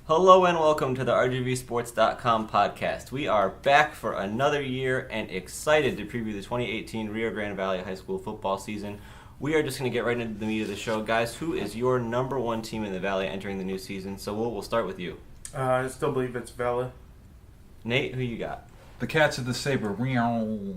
Hello and welcome to the RGVSports.com podcast. We are back for another year and excited to preview the 2018 Rio Grande Valley High School football season. We are just going to get right into the meat of the show. Guys, who is your number one team in the Valley entering the new season? So we'll start with you. I still believe it's Vela. Nate, who you got? The Cats of the Saber.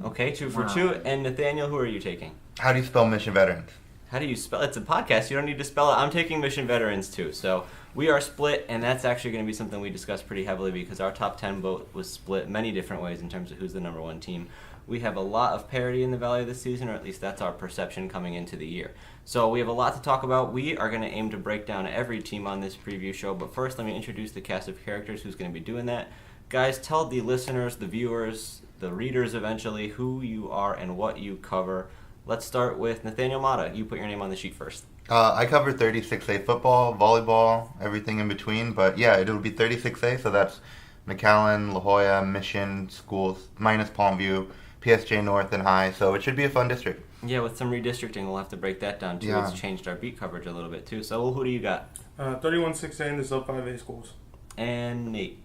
Okay, 2 for 2. And Nathaniel, who are you taking? How do you spell Mission Veterans? How do you spell it? It's a podcast. You don't need to spell it. I'm taking Mission Veterans too. So we are split, and that's actually going to be something we discussed pretty heavily because our top 10 vote was split many different ways in terms of who's the number one team. We have a lot of parity in the Valley this season, or at least that's our perception coming into the year. So we have a lot to talk about. We are going to aim to break down every team on this preview show, but first let me introduce the cast of characters who's going to be doing that. Guys, tell the listeners, the viewers, the readers eventually, who you are and what you cover. Let's start with Nathaniel Mata. You put your name on the sheet first. I cover 36A football, volleyball, everything in between. But yeah, it'll be 36A, so that's McAllen, La Jolla, Mission, schools, minus Palmview, PSJ North, and High. So it should be a fun district. Yeah, with some redistricting, we'll have to break that down too. Yeah. It's changed our beat coverage a little bit too. So who do you got? 31-6A in the sub 5A schools. And Nate.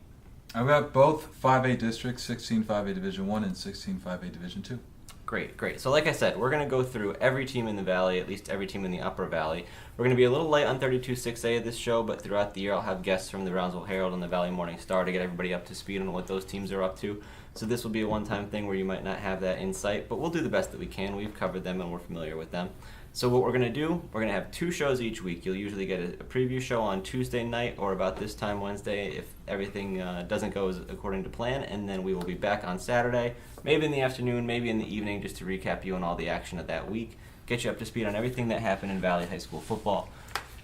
I've got both 5A districts, 16 5A Division 1 and 16 5A Division 2. Great. So like I said, we're going to go through every team in the Valley, at least every team in the Upper Valley. We're going to be a little light on 32-6A of this show, but throughout the year I'll have guests from the Brownsville Herald and the Valley Morning Star to get everybody up to speed on what those teams are up to. So this will be a one-time thing where you might not have that insight, but we'll do the best that we can. We've covered them and we're familiar with them. So what we're going to do, we're going to have 2 shows each week. You'll usually get a preview show on Tuesday night or about this time Wednesday if everything doesn't go according to plan, and then we will be back on Saturday, maybe in the afternoon, maybe in the evening, just to recap you on all the action of that week, get you up to speed on everything that happened in Valley High School football.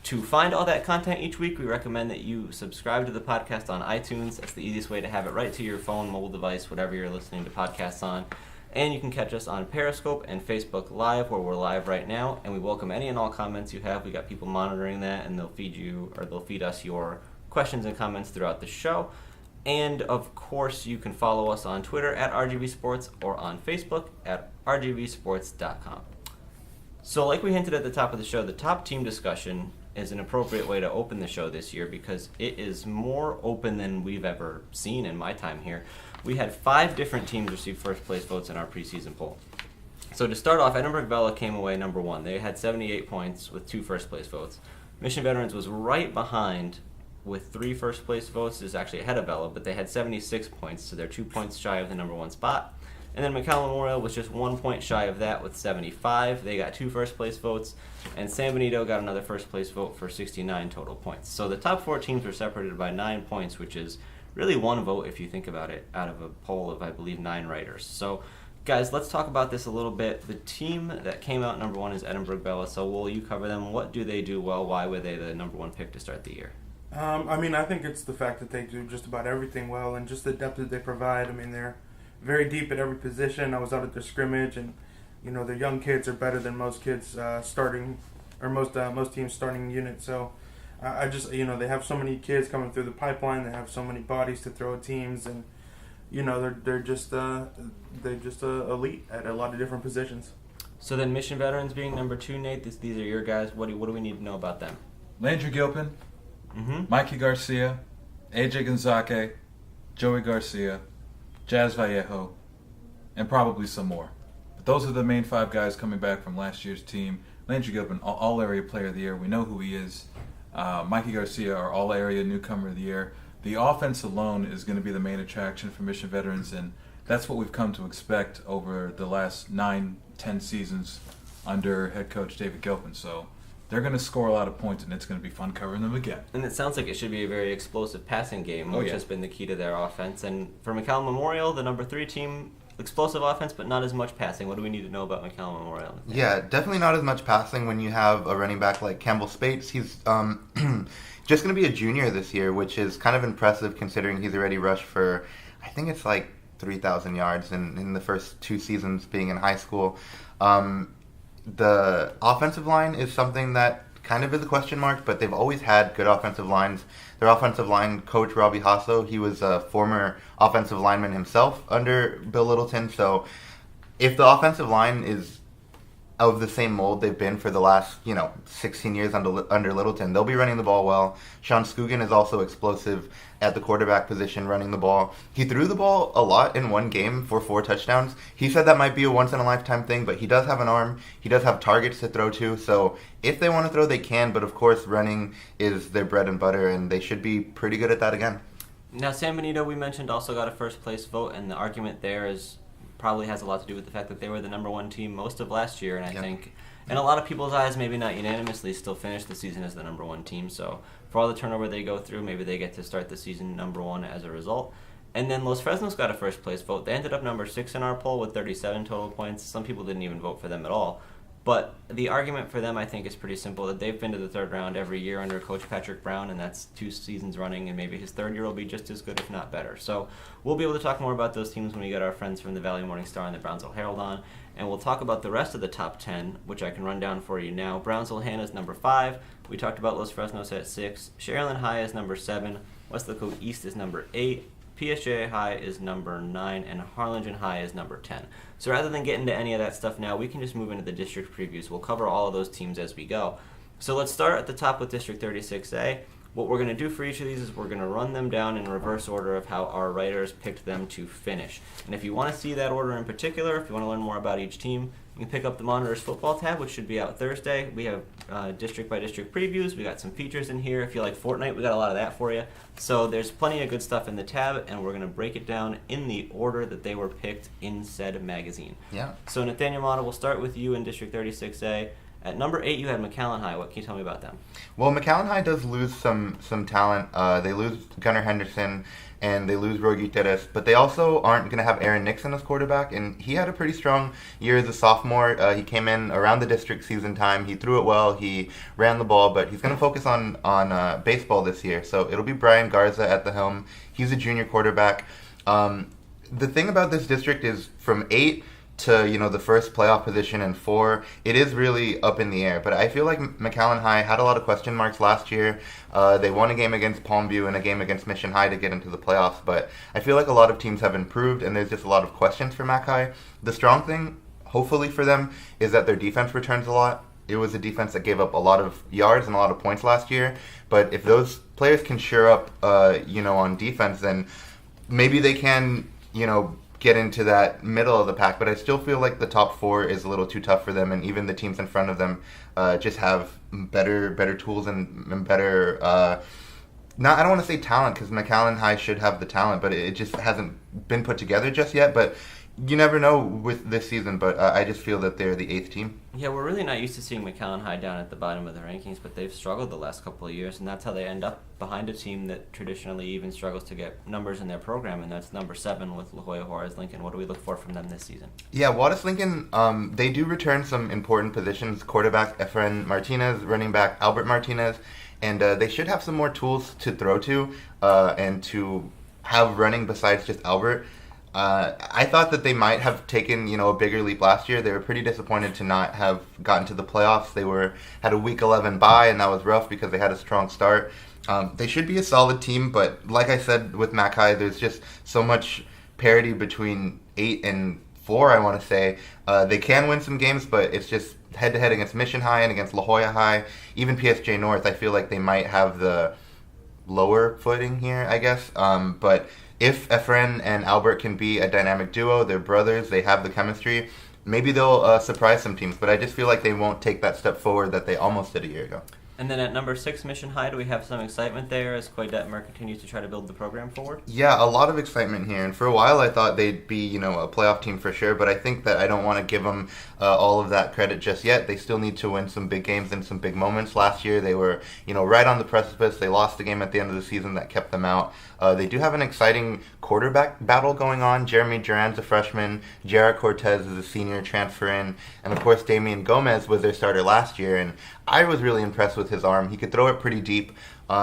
To find all that content each week, we recommend that you subscribe to the podcast on iTunes. That's the easiest way to have it right to your phone, mobile device, whatever you're listening to podcasts on. And you can catch us on Periscope and Facebook Live, where we're live right now. And we welcome any and all comments you have. We got people monitoring that, and they'll feed us your questions and comments throughout the show. And of course, you can follow us on Twitter at RGV Sports or on Facebook at RGVSports.com. So like we hinted at the top of the show, the top team discussion is an appropriate way to open the show this year because it is more open than we've ever seen in my time here. We had 5 different teams receive first place votes in our preseason poll. So to start off, Edinburgh Vela came away number 1. They had 78 points with 2 first place votes. Mission Veterans was right behind with 3 first place votes. Is actually ahead of Vela, but they had 76 points, so they're 2 points shy of the number 1 spot. And then McAllen Memorial was just 1 point shy of that with 75. They got 2 first place votes, and San Benito got another first place vote for 69 total points. So the top 4 teams were separated by 9 points, which is really 1 vote if you think about it, out of a poll of, I believe, 9 writers. So, guys, let's talk about this a little bit. The team that came out number 1 is Edinburgh Vela. So, will you cover them? What do they do well? Why were they the number 1 pick to start the year? I think it's the fact that they do just about everything well and just the depth that they provide. They're very deep at every position. I was out at their scrimmage, and their young kids are better than most kids starting, or most teams starting unit. So I just they have so many kids coming through the pipeline. They have so many bodies to throw at teams, and they're just elite at a lot of different positions. So then, Mission Veterans being number 2, Nate. These are your guys. What do we need to know about them? Landry Gilpin, Mikey Garcia, AJ Gonzaque, Joey Garcia, Jazz Vallejo, and probably some more. But those are the main 5 guys coming back from last year's team. Landry Gilpin, all-area player of the year. We know who he is. Mikey Garcia, our all-area newcomer of the year. The offense alone is going to be the main attraction for Mission Veterans, and that's what we've come to expect over the last 9-10 seasons under head coach David Gilpin. So they're going to score a lot of points, and it's going to be fun covering them again. And it sounds like it should be a very explosive passing game, which has been the key to their offense. And for McAllen Memorial, the number 3 team, explosive offense, but not as much passing. What do we need to know about McAllen Memorial? Yeah, definitely not as much passing when you have a running back like Campbell Spates. He's just going to be a junior this year, which is kind of impressive considering he's already rushed for, I think it's like 3,000 yards in the first 2 seasons being in high school. The offensive line is something that kind of is a question mark, but they've always had good offensive lines. Their offensive line coach, Robbie Hasso, he was a former offensive lineman himself under Bill Littleton. So if the offensive line is of the same mold they've been for the last, 16 years under Littleton. They'll be running the ball well. Sean Scugan is also explosive at the quarterback position, running the ball. He threw the ball a lot in one game for 4 touchdowns. He said that might be a once-in-a-lifetime thing, but he does have an arm. He does have targets to throw to, so if they want to throw, they can, but of course running is their bread and butter, and they should be pretty good at that again. Now, San Benito, we mentioned, also got a first-place vote, and the argument there probably has a lot to do with the fact that they were the number 1 team most of last year, and I think in a lot of people's eyes, maybe not unanimously, still finished the season as the number 1 team. So for all the turnover they go through, maybe they get to start the season number 1 as a result. And then Los Fresnos got a first-place vote. They ended up number 6 in our poll with 37 total points. Some people didn't even vote for them at all. But the argument for them, I think, is pretty simple, that they've been to the third round every year under Coach Patrick Brown, and that's 2 seasons running, and maybe his third year will be just as good, if not better. So we'll be able to talk more about those teams when we get our friends from the Valley Morning Star and the Brownsville Herald on, and we'll talk about the rest of the top 10, which I can run down for you now. Brownsville Hannah is number 5. We talked about Los Fresnos at 6. Sharyland High is number 7. Weslaco East is number 8. PSJ High is number 9, and Harlingen High is number 10. So rather than get into any of that stuff now, we can just move into the district previews. We'll cover all of those teams as we go. So let's start at the top with District 36A. What we're going to do for each of these is we're going to run them down in reverse order of how our writers picked them to finish. And if you want to see that order in particular, if you want to learn more about each team, you can pick up the Monitors Football tab, which should be out Thursday. We have district-by-district previews. We got some features in here. If you like Fortnite, we got a lot of that for you. So there's plenty of good stuff in the tab, and we're going to break it down in the order that they were picked in said magazine. Yeah. So Nathaniel Mata, we'll start with you in District 36A. At number 8, you had McAllen High. What can you tell me about them? Well, McAllen High does lose some talent. They lose Gunnar Henderson, and they lose Roy Guterres, but they also aren't going to have Aaron Nixon as quarterback, and he had a pretty strong year as a sophomore. He came in around the district season time. He threw it well. He ran the ball, but he's going to focus on baseball this year, so it'll be Brian Garza at the helm. He's a junior quarterback. The thing about this district is from 8 to the first playoff position and 4, it is really up in the air. But I feel like McAllen High had a lot of question marks last year. They won a game against Palmview and a game against Mission High to get into the playoffs. But I feel like a lot of teams have improved, and there's just a lot of questions for Mac High. The strong thing, hopefully for them, is that their defense returns a lot. It was a defense that gave up a lot of yards and a lot of points last year. But if those players can shore up, on defense, then maybe they can, get into that middle of the pack, but I still feel like the top 4 is a little too tough for them, and even the teams in front of them just have better tools and better. I don't want to say talent, because McAllen High should have the talent, but it just hasn't been put together just yet. But you never know with this season, but I just feel that they're the 8th team. Yeah, we're really not used to seeing McAllen High down at the bottom of the rankings, but they've struggled the last couple of years, and that's how they end up behind a team that traditionally even struggles to get numbers in their program, and that's number 7 with La Jolla Juarez Lincoln. What do we look for from them this season? Yeah, Juarez Lincoln, they do return some important positions. Quarterback Efren Martinez, running back Albert Martinez, and they should have some more tools to throw to and to have running besides just Albert. I thought that they might have taken, a bigger leap last year. They were pretty disappointed to not have gotten to the playoffs. They had a Week 11 bye, and that was rough because they had a strong start. They should be a solid team, but like I said with Mac High, there's just so much parity between 8 and 4, I want to say. They can win some games, but it's just head-to-head against Mission High and against La Jolla High. Even PSJ North, I feel like they might have the lower footing here, I guess. But if Efren and Albert can be a dynamic duo, they're brothers, they have the chemistry, maybe they'll surprise some teams. But I just feel like they won't take that step forward that they almost did a year ago. And then at number 6, Mission High, do we have some excitement there as Coy Detmer continues to try to build the program forward? Yeah, a lot of excitement here. And for a while I thought they'd be, a playoff team for sure. But I think that I don't want to give them all of that credit just yet. They still need to win some big games and some big moments. Last year they were, right on the precipice. They lost the game at the end of the season that kept them out. They do have an exciting quarterback battle going on. Jeremy Duran's a freshman. Jared Cortez is a senior transfer in. And of course Damian Gomez was their starter last year. And I was really impressed with his arm. He could throw it pretty deep.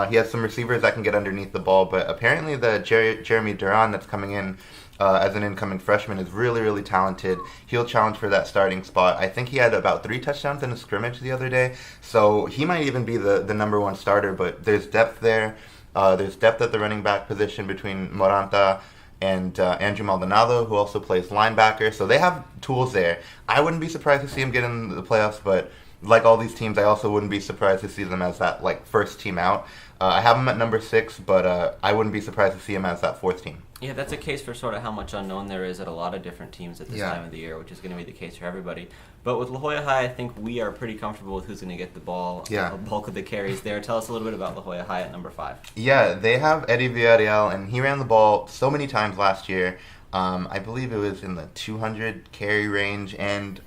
He has some receivers that can get underneath the ball, but apparently the Jeremy Duran that's coming in as an incoming freshman is really, really talented. He'll challenge for that starting spot. I think he had about 3 touchdowns in a scrimmage the other day, so he might even be the number 1 starter, but there's depth there. There's depth at the running back position between Moranta and Andrew Maldonado, who also plays linebacker. So they have tools there. I wouldn't be surprised to see him get in the playoffs, but like all these teams, I also wouldn't be surprised to see them as that first team out. I have him at number 6, but I wouldn't be surprised to see him as that 4th team. Yeah, that's a case for sort of how much unknown there is at a lot of different teams at this time of the year, which is going to be the case for everybody. But with La Jolla High, I think we are pretty comfortable with who's going to get the ball, a bulk of the carries there. Tell us a little bit about La Jolla High at number 5. Yeah, they have Eddie Villarreal, and he ran the ball so many times last year. I believe it was in the 200 carry range, and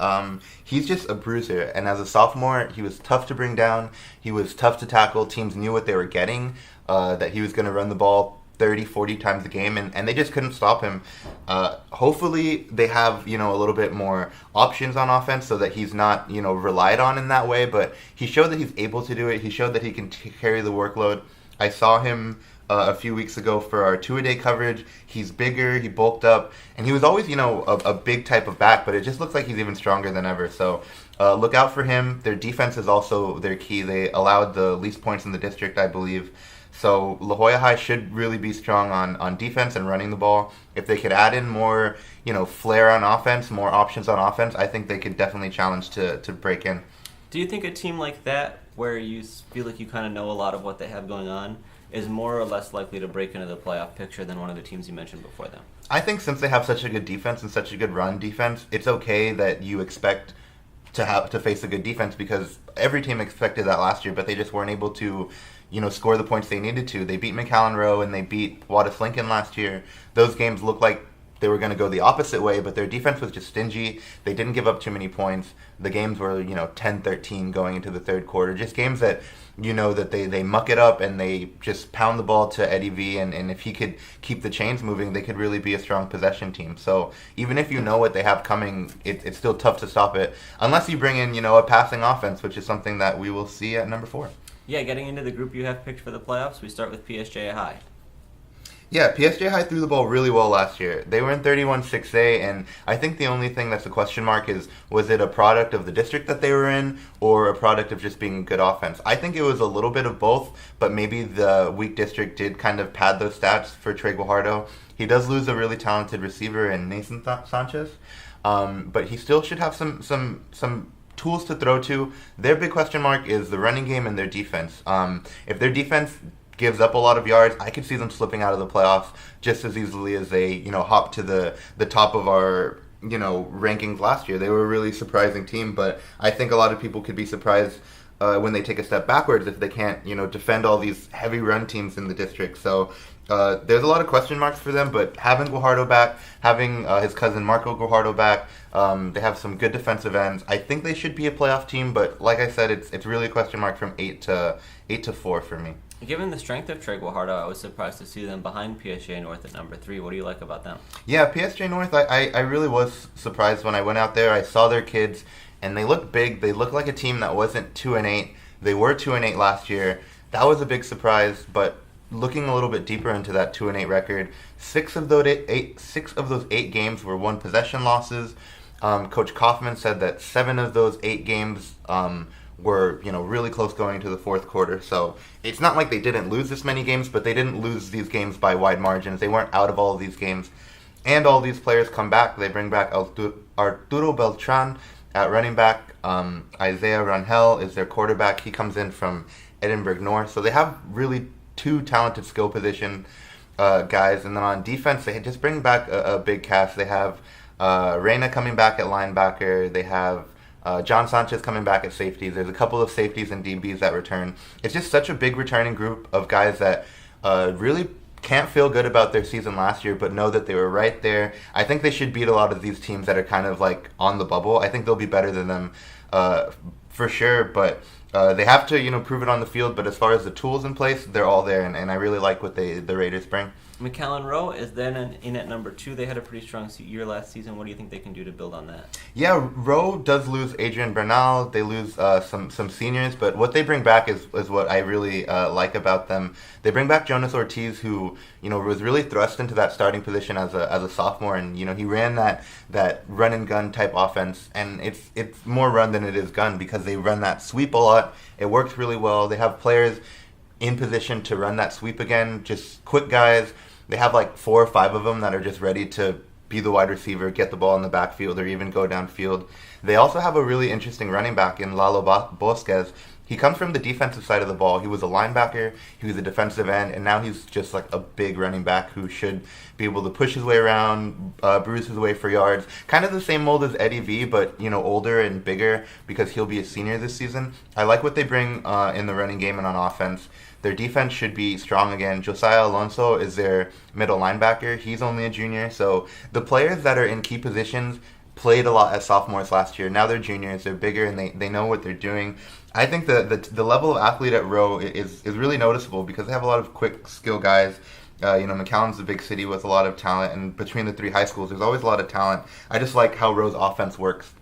he's just a bruiser. And as a sophomore, he was tough to bring down. He was tough to tackle. Teams knew what they were getting, that he was going to run the ball 30, 40 times a game, and they just couldn't stop him. Hopefully, they have, a little bit more options on offense so that he's not, relied on in that way. But he showed that he's able to do it. He showed that he can carry the workload. I saw him a few weeks ago for our 2-a-day coverage. He's bigger, he bulked up, and he was always, a big type of back, but it just looks like he's even stronger than ever. So look out for him. Their defense is also their key. They allowed the least points in the district, I believe. So La Jolla High should really be strong on defense and running the ball. If they could add in more, flair on offense, more options on offense, I think they could definitely challenge to break in. Do you think a team like that, where you feel like you kind of know a lot of what they have going on, is more or less likely to break into the playoff picture than one of the teams you mentioned before them? I think since they have such a good defense and such a good run defense, it's okay that you expect to face a good defense, because every team expected that last year, but they just weren't able to, score the points they needed to. They beat McAllen Rowe and they beat Wattis Lincoln last year. Those games looked like they were going to go the opposite way, but their defense was just stingy. They didn't give up too many points. The games were, 10-13 going into the third quarter. Just games that, that they muck it up and they just pound the ball to Eddie V, and if he could keep the chains moving, they could really be a strong possession team. So even if you know what they have coming, it's still tough to stop it, unless you bring in, a passing offense, which is something that we will see at number 4. Yeah, getting into the group you have picked for the playoffs, we start with PSJ High. Yeah, PSJ High threw the ball really well last year. They were in 31-6A, and I think the only thing that's a question mark is, was it a product of the district that they were in, or a product of just being good offense? I think it was a little bit of both, but maybe the weak district did kind of pad those stats for Trey Guajardo. He does lose a really talented receiver in Nathan Sanchez, but he still should have some tools to throw to. Their big question mark is the running game and their defense. If their defense gives up a lot of yards, I could see them slipping out of the playoffs just as easily as they, hop to the top of our, rankings last year. They were a really surprising team, but I think a lot of people could be surprised when they take a step backwards if they can't, defend all these heavy run teams in the district. So there's a lot of question marks for them, but having Guajardo back, having his cousin Marco Guajardo back, they have some good defensive ends. I think they should be a playoff team, but like I said, it's really a question mark from 8 to 4 for me. Given the strength of Trey Guajardo, I was surprised to see them behind PSG North at number 3. What do you like about them? Yeah, PSG North, I really was surprised when I went out there. I saw their kids, and they looked big. They looked like a team that wasn't 2-8. They were 2-8 last year. That was a big surprise, but looking a little bit deeper into that 2-8 record, 6 of those 8 games were one possession losses. Coach Kaufman said that 7 of those 8 games were really close going into the fourth quarter. So it's not like they didn't lose this many games, but they didn't lose these games by wide margins. They weren't out of all of these games. And all these players come back. They bring back Arturo Beltran at running back. Isaiah Rangel is their quarterback. He comes in from Edinburgh North. So they have really 2 talented skill position guys. And then on defense, they just bring back a big cast. They have Reyna coming back at linebacker. They have John Sanchez coming back at safeties. There's a couple of safeties and DBs that return. It's just such a big returning group of guys that really can't feel good about their season last year, but know that they were right there. I think they should beat a lot of these teams that are kind of like on the bubble. I think they'll be better than them for sure, but they have to prove it on the field. But as far as the tools in place, they're all there, and I really like what the Raiders bring. McAllen Rowe is then in at number 2. They had a pretty strong year last season. What do you think they can do to build on that? Yeah, Rowe does lose Adrian Bernal. They lose some seniors, but what they bring back is what I really like about them. They bring back Jonas Ortiz, who was really thrust into that starting position as a sophomore, and he ran that run and gun type offense, and it's more run than it is gun because they run that sweep a lot. It works really well. They have players in position to run that sweep again, just quick guys. they have like 4 or 5 of them that are just ready to be the wide receiver, get the ball in the backfield, or even go downfield. They also have a really interesting running back in Lalo Bosquez. He comes from the defensive side of the ball. He was a linebacker, he was a defensive end, and now he's just like a big running back who should be able to push his way around, bruise his way for yards. Kind of the same mold as Eddie V, but older and bigger because he'll be a senior this season. I like what they bring in the running game and on offense. Their defense should be strong again. Josiah Alonso is their middle linebacker. He's only a junior, so the players that are in key positions played a lot as sophomores last year. Now they're juniors. They're bigger, and they know what they're doing. I think the level of athlete at Roe is really noticeable because they have a lot of quick skill guys. McAllen's a big city with a lot of talent, and between the 3 high schools, there's always a lot of talent. I just like how Roe's offense works.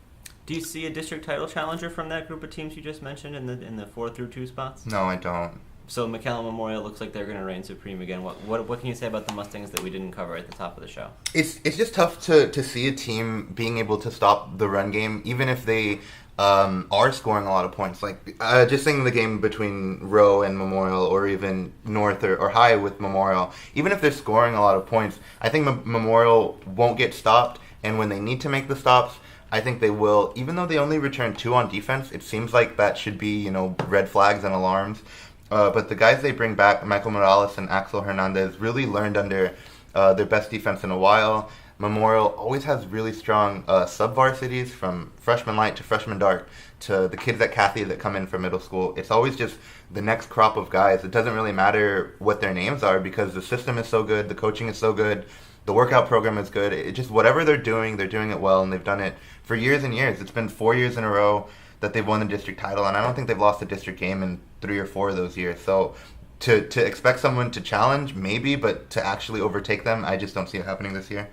Do you see a district title challenger from that group of teams you just mentioned in the 4 through 2 spots? No, I don't. So McAllen Memorial looks like they're going to reign supreme again. What can you say about the Mustangs that we didn't cover at the top of the show? It's just tough to see a team being able to stop the run game, even if they are scoring a lot of points. Like just seeing the game between Roe and Memorial, or even North or High with Memorial, even if they're scoring a lot of points, I think Memorial won't get stopped, and when they need to make the stops, I think they will. Even though they only return 2 on defense, it seems like that should be red flags and alarms. But the guys they bring back, Michael Morales and Axel Hernandez, really learned under their best defense in a while. Memorial always has really strong sub-varsities, from freshman light to freshman dark to the kids at Cathy that come in from middle school. It's always just the next crop of guys. It doesn't really matter what their names are because the system is so good, the coaching is so good, the workout program is good. It just whatever they're doing it well, and they've done it for years and years. It's been 4 years in a row that they've won the district title, and I don't think they've lost a district game in 3 or 4 of those years. So to expect someone to challenge, maybe, but to actually overtake them, I just don't see it happening this year.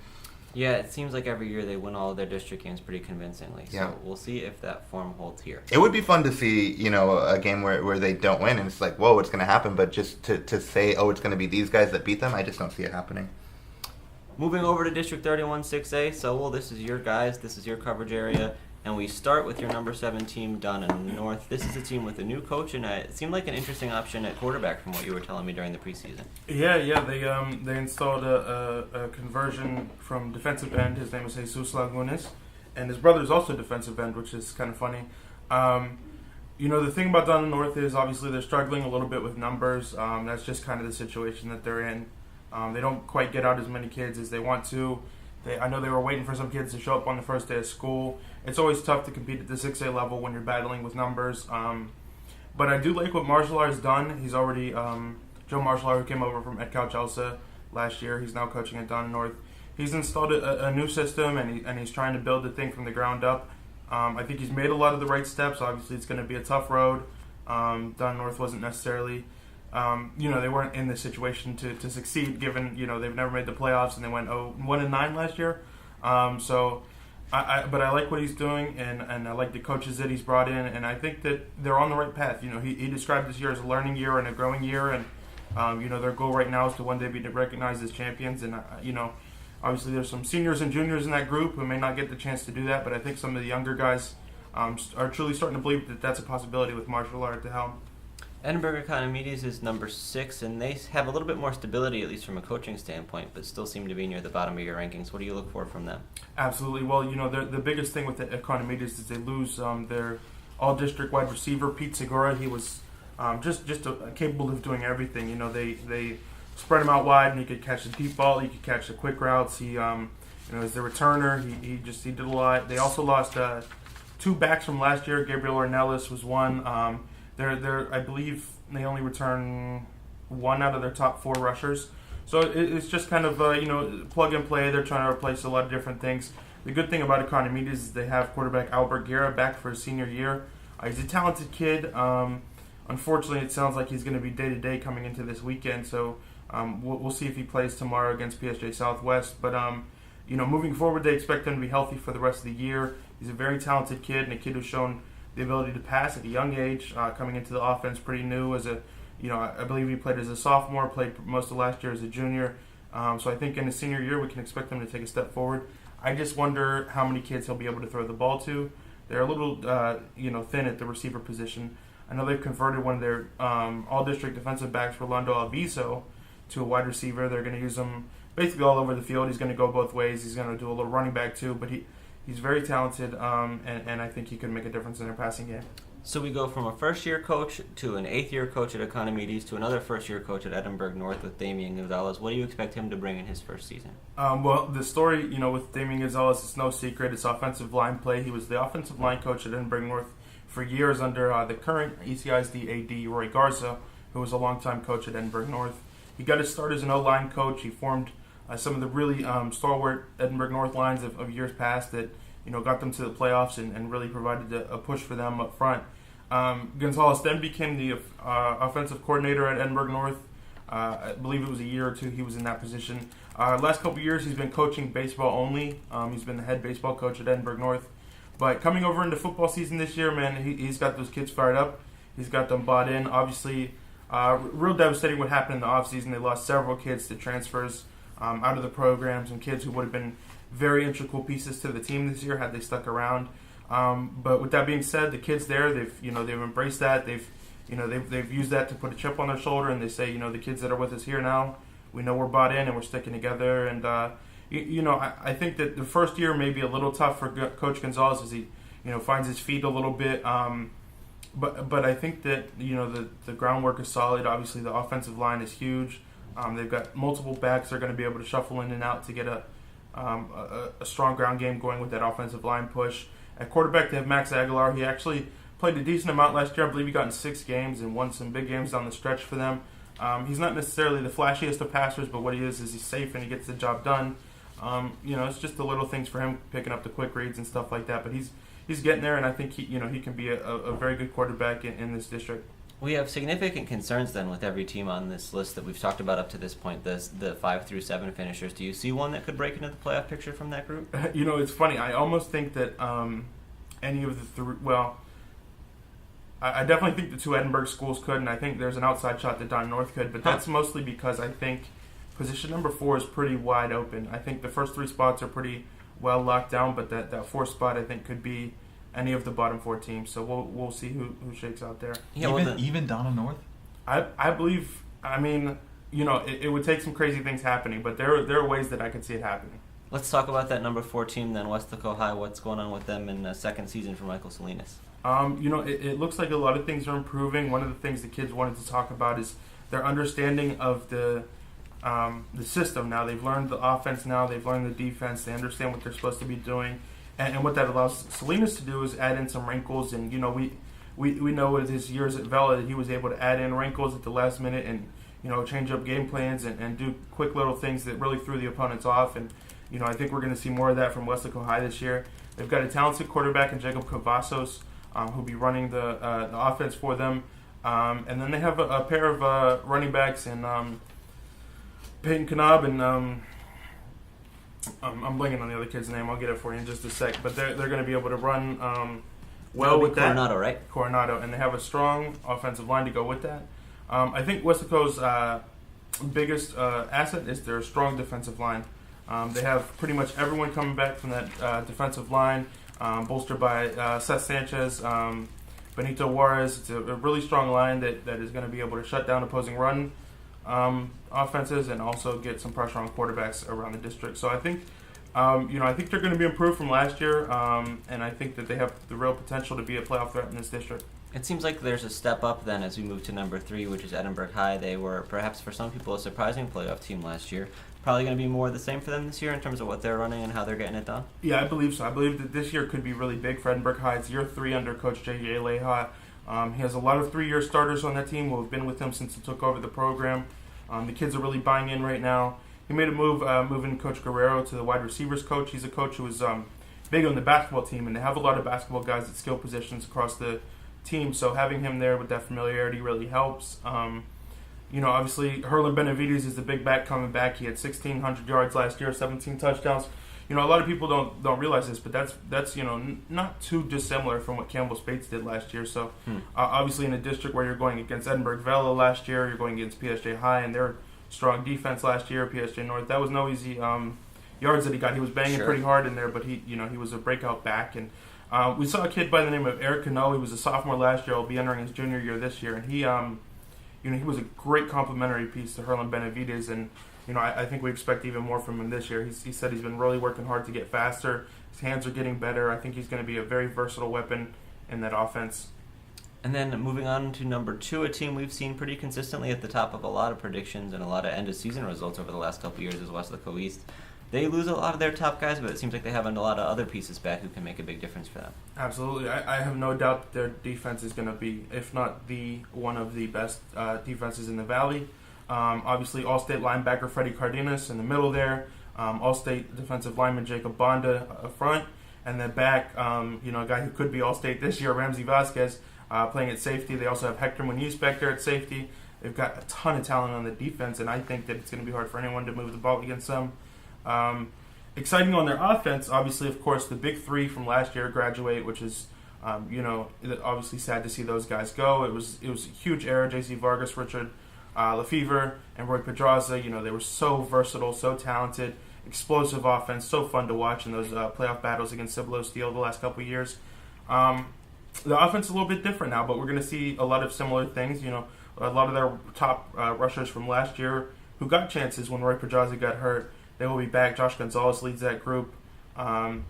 Yeah, it seems like every year they win all of their district games pretty convincingly. So yeah. We'll see if that form holds here. It would be fun to see, a game where they don't win, and it's like, whoa, what's going to happen? But just to say, oh, it's going to be these guys that beat them, I just don't see it happening. Moving over to District 31 6A, Saul, this is your guys, this is your coverage area. And we start with your number 7 team, Dunn North. This is a team with a new coach, and it seemed like an interesting option at quarterback from what you were telling me during the preseason. Yeah, they installed a conversion from defensive end. His name is Jesus Lagunes, and his brother is also defensive end, which is kind of funny. The thing about Dunn North is obviously they're struggling a little bit with numbers. That's just kind of the situation that they're in. They don't quite get out as many kids as they want to. I know they were waiting for some kids to show up on the first day of school. It's always tough to compete at the 6A level when you're battling with numbers. But I do like what Marshall has done. He's already, Joe Marshall, who came over from Edcal Chelsea last year, he's now coaching at Dunn North. He's installed a new system, and he's trying to build the thing from the ground up. I think he's made a lot of the right steps. Obviously, it's going to be a tough road. Dunn North wasn't necessarily... they weren't in this situation to succeed, given they've never made the playoffs, and they went 1-9 last year. But I like what he's doing, and I like the coaches that he's brought in, and I think that they're on the right path. He described this year as a learning year and a growing year, and their goal right now is to one day be recognized as champions. And obviously there's some seniors and juniors in that group who may not get the chance to do that, but I think some of the younger guys are truly starting to believe that that's a possibility with Marshall at the helm. Edinburgh Economides is number 6, and they have a little bit more stability, at least from a coaching standpoint, but still seem to be near the bottom of your rankings. What do you look for from them? Absolutely. Well, the biggest thing with the Economides is they lose their all-district wide receiver, Pete Segura. He was just capable of doing everything. They spread him out wide, and he could catch the deep ball. He could catch the quick routes. He, as the returner, he did a lot. They also lost 2 backs from last year. Gabriel Ornelas was one. I believe they only return 1 out of their top 4 rushers. So it's just kind of, plug and play. They're trying to replace a lot of different things. The good thing about Economides is they have quarterback Albert Guerra back for his senior year. He's a talented kid. Unfortunately, it sounds like he's going to be day-to-day coming into this weekend. So we'll see if he plays tomorrow against PSG Southwest. But, moving forward, they expect him to be healthy for the rest of the year. He's a very talented kid, and a kid who's shown the ability to pass at a young age, coming into the offense pretty new as I believe he played as a sophomore, played most of last year as a junior. So I think in his senior year we can expect him to take a step forward. I just wonder how many kids he'll be able to throw the ball to. They're a little, thin at the receiver position. I know they've converted one of their all-district defensive backs, Rolando Alviso, to a wide receiver. They're going to use him basically all over the field. He's going to go both ways. He's going to do a little running back too, but he's very talented, and I think he could make a difference in their passing game. So we go from a first-year coach to an eighth-year coach at Economides to another first-year coach at Edinburgh North with Damian Gonzalez. What do you expect him to bring in his first season? Well, the story, with Damian Gonzalez, it's no secret. It's offensive line play. He was the offensive line coach at Edinburgh North for years under the current ECISD AD, Roy Garza, who was a longtime coach at Edinburgh North. He got his start as an O-line coach. He formed some of the really stalwart Edinburgh North lines of years past that got them to the playoffs and really provided a push for them up front. Gonzalez then became the offensive coordinator at Edinburgh North. I believe it was a year or two he was in that position. Last couple of years he's been coaching baseball only. He's been the head baseball coach at Edinburgh North. But coming over into football season this year, man, he's got those kids fired up. He's got them bought in. Obviously, real devastating what happened in the offseason. They lost several kids to transfers out of the programs, and kids who would have been very integral pieces to the team this year had they stuck around. But with that being said, the kids there, they've embraced that. They've used that to put a chip on their shoulder, and they say, the kids that are with us here now, we know we're bought in and we're sticking together. And I think that the first year may be a little tough for Coach Gonzalez as he finds his feet a little bit. But I think that the groundwork is solid. Obviously, the offensive line is huge. They've got multiple backs they're going to be able to shuffle in and out to get a strong ground game going with that offensive line push. At quarterback, they have Max Aguilar. He actually played a decent amount last year. I believe he got in 6 games and won some big games down the stretch for them. He's not necessarily the flashiest of passers, but what he is he's safe and he gets the job done. It's just the little things for him, picking up the quick reads and stuff like that. But he's getting there, and I think he can be a very good quarterback in this district. We have significant concerns then with every team on this list that we've talked about up to this point, the 5 through 7 finishers. Do you see one that could break into the playoff picture from that group? It's funny. I almost think that any of the three, I definitely think the 2 Edinburgh schools could, and I think there's an outside shot that Don North could, but that's mostly because I think position number 4 is pretty wide open. I think the first 3 spots are pretty well locked down, but that 4th spot I think could be any of the bottom 4 teams. So we'll see who shakes out there. Yeah, even Donna North? I believe. I mean, it would take some crazy things happening, but there are ways that I could see it happening. Let's talk about that number 4 team then, Weslaco High. What's going on with them in the second season for Michael Salinas? It looks like a lot of things are improving. One of the things the kids wanted to talk about is their understanding of the system. Now they've learned the offense. Now they've learned the defense. They understand what they're supposed to be doing. And what that allows Salinas to do is add in some wrinkles. And, we know with his years at Vela that he was able to add in wrinkles at the last minute and, change up game plans and do quick little things that really threw the opponents off. And, I think we're going to see more of that from Weslaco High this year. They've got a talented quarterback in Jacob Cavazos who'll be running the offense for them. And then they have a pair of running backs in Peyton Knab and I'm blanking on the other kid's name. I'll get it for you in just a sec. But they're going to be able to run well with that. Coronado, right? Coronado. And they have a strong offensive line to go with that. I think Weslaco's biggest asset is their strong defensive line. They have pretty much everyone coming back from that defensive line, bolstered by Seth Sanchez, Benito Juarez. It's a really strong line that is going to be able to shut down opposing run offenses and also get some pressure on quarterbacks around the district. So I think, I think they're going to be improved from last year, and I think that they have the real potential to be a playoff threat in this district. It seems like there's a step up then as we move to number 3, which is Edinburgh High. They were perhaps for some people a surprising playoff team last year. Probably going to be more of the same for them this year in terms of what they're running and how they're getting it done? Yeah, I believe so. I believe that this year could be really big for Edinburgh High. It's year 3 under Coach J.J. Leha. He has a lot of 3-year starters on that team who have been with him since he took over the program. The kids are really buying in right now. He made a move moving Coach Guerrero to the wide receivers coach. He's a coach who is big on the basketball team, and they have a lot of basketball guys at skill positions across the team. So having him there with that familiarity really helps. Obviously, Herlin Benavides is the big back coming back. He had 1,600 yards last year, 17 touchdowns. A lot of people don't realize this, but that's not too dissimilar from what Campbell Spates did last year. So obviously in a district where you're going against Edinburgh Vela last year, you're going against PSG High and their strong defense last year, PSG North. That was no easy yards that he got. He was banging pretty hard in there, but he was a breakout back. And we saw a kid by the name of Eric Cano. He was a sophomore last year. He'll be entering his junior year this year, and he was a great complementary piece to Hernan Benavides, and I think we expect even more from him this year. He said he's been really working hard to get faster. His hands are getting better. I think he's going to be a very versatile weapon in that offense. And then moving on to number 2, a team we've seen pretty consistently at the top of a lot of predictions and a lot of end-of-season results over the last couple of years is Weslaco East. They lose a lot of their top guys, but it seems like they have a lot of other pieces back who can make a big difference for them. Absolutely. I have no doubt that their defense is going to be, if not one of the best defenses in the Valley. Obviously, All-State linebacker Freddie Cardenas in the middle there. All-State defensive lineman Jacob Bonda up front. And then back, a guy who could be All-State this year, Ramsey Vasquez, playing at safety. They also have Hector Muniz back there at safety. They've got a ton of talent on the defense, and I think that it's going to be hard for anyone to move the ball against them. Exciting on their offense, obviously, of course, the big 3 from last year graduate, which is, obviously sad to see those guys go. It was a huge era. J.C. Vargas, Richard Lefevre, and Roy Pedraza. They were so versatile, so talented, explosive offense, so fun to watch in those playoff battles against Cibolo Steel the last couple of years. The offense is a little bit different now, but we're going to see a lot of similar things. A lot of their top rushers from last year who got chances when Roy Pedraza got hurt, they will be back. Josh Gonzalez leads that group. And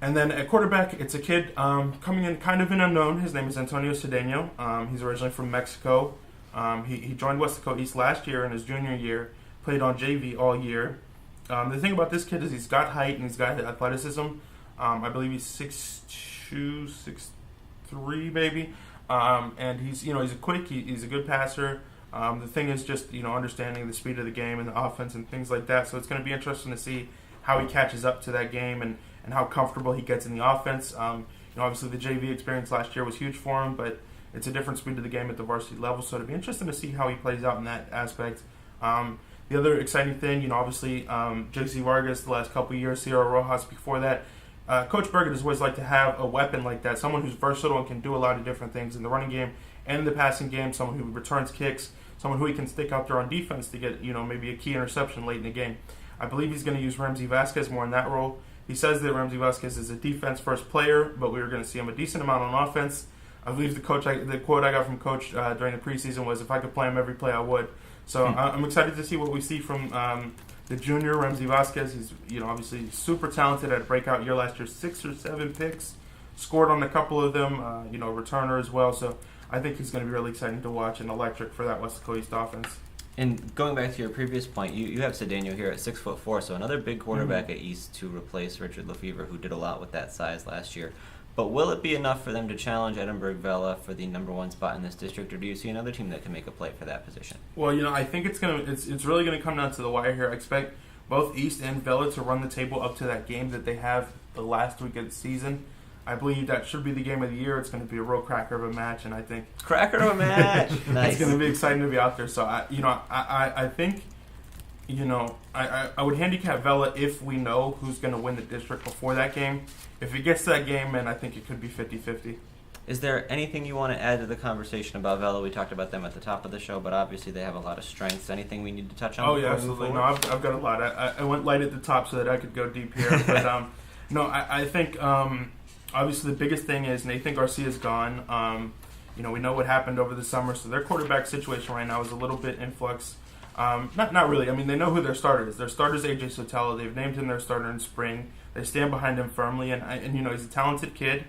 then at quarterback, it's a kid coming in kind of an unknown. His name is Antonio Cedeno. He's originally from Mexico. He joined Weslaco East last year in his junior year, played on JV all year. The thing about this kid is he's got height and he's got athleticism. I believe he's 6'2", 6'3", maybe. And he's a quick, he's a good passer. The thing is just, understanding the speed of the game and the offense and things like that. So it's going to be interesting to see how he catches up to that game and how comfortable he gets in the offense. Obviously the JV experience last year was huge for him, but it's a different speed of the game at the varsity level. So it'll be interesting to see how he plays out in that aspect. The other exciting thing, obviously, J.C. Vargas the last couple of years, Sierra Rojas before that. Coach Bergen has always liked to have a weapon like that, someone who's versatile and can do a lot of different things in the running game and the passing game, someone who returns kicks, someone who he can stick out there on defense to get, maybe a key interception late in the game. I believe he's going to use Ramsey Vasquez more in that role. He says that Ramsey Vasquez is a defense-first player, but we were going to see him a decent amount on offense. I believe the quote I got from Coach during the preseason was, if I could play him every play, I would. So I'm excited to see what we see from the junior, Ramsey Vasquez. He's obviously super talented, at a breakout year last year, 6 or 7 picks, scored on a couple of them, returner as well. So I think he's going to be really exciting to watch and electric for that Weslaco East offense. And going back to your previous point, you have Cedeno here at 6'4", so another big quarterback at East to replace Richard Lefevre, who did a lot with that size last year. But will it be enough for them to challenge Edinburgh Vela for the number 1 spot in this district, or do you see another team that can make a play for that position? Well, I think it's really gonna come down to the wire here. I expect both East and Vela to run the table up to that game that they have the last week of the season. I believe that should be the game of the year. It's going to be a real cracker of a match, and I think cracker of a match. Nice. It's going to be exciting to be out there. So I think I would handicap Vela if we know who's going to win the district before that game. If it gets to that game, man, I think it could be 50-50. Is there anything you want to add to the conversation about Vela? We talked about them at the top of the show, but obviously they have a lot of strengths. Anything we need to touch on? Oh, yeah, absolutely. No, I've got a lot. I went light at the top so that I could go deep here. But, I think obviously the biggest thing is Nathan Garcia's gone. We know what happened over the summer, so their quarterback situation right now is a little bit in flux. Not really. I mean, they know who their starter is. Their starter is AJ Sotelo. They've named him their starter in spring. They stand behind him firmly, and he's a talented kid.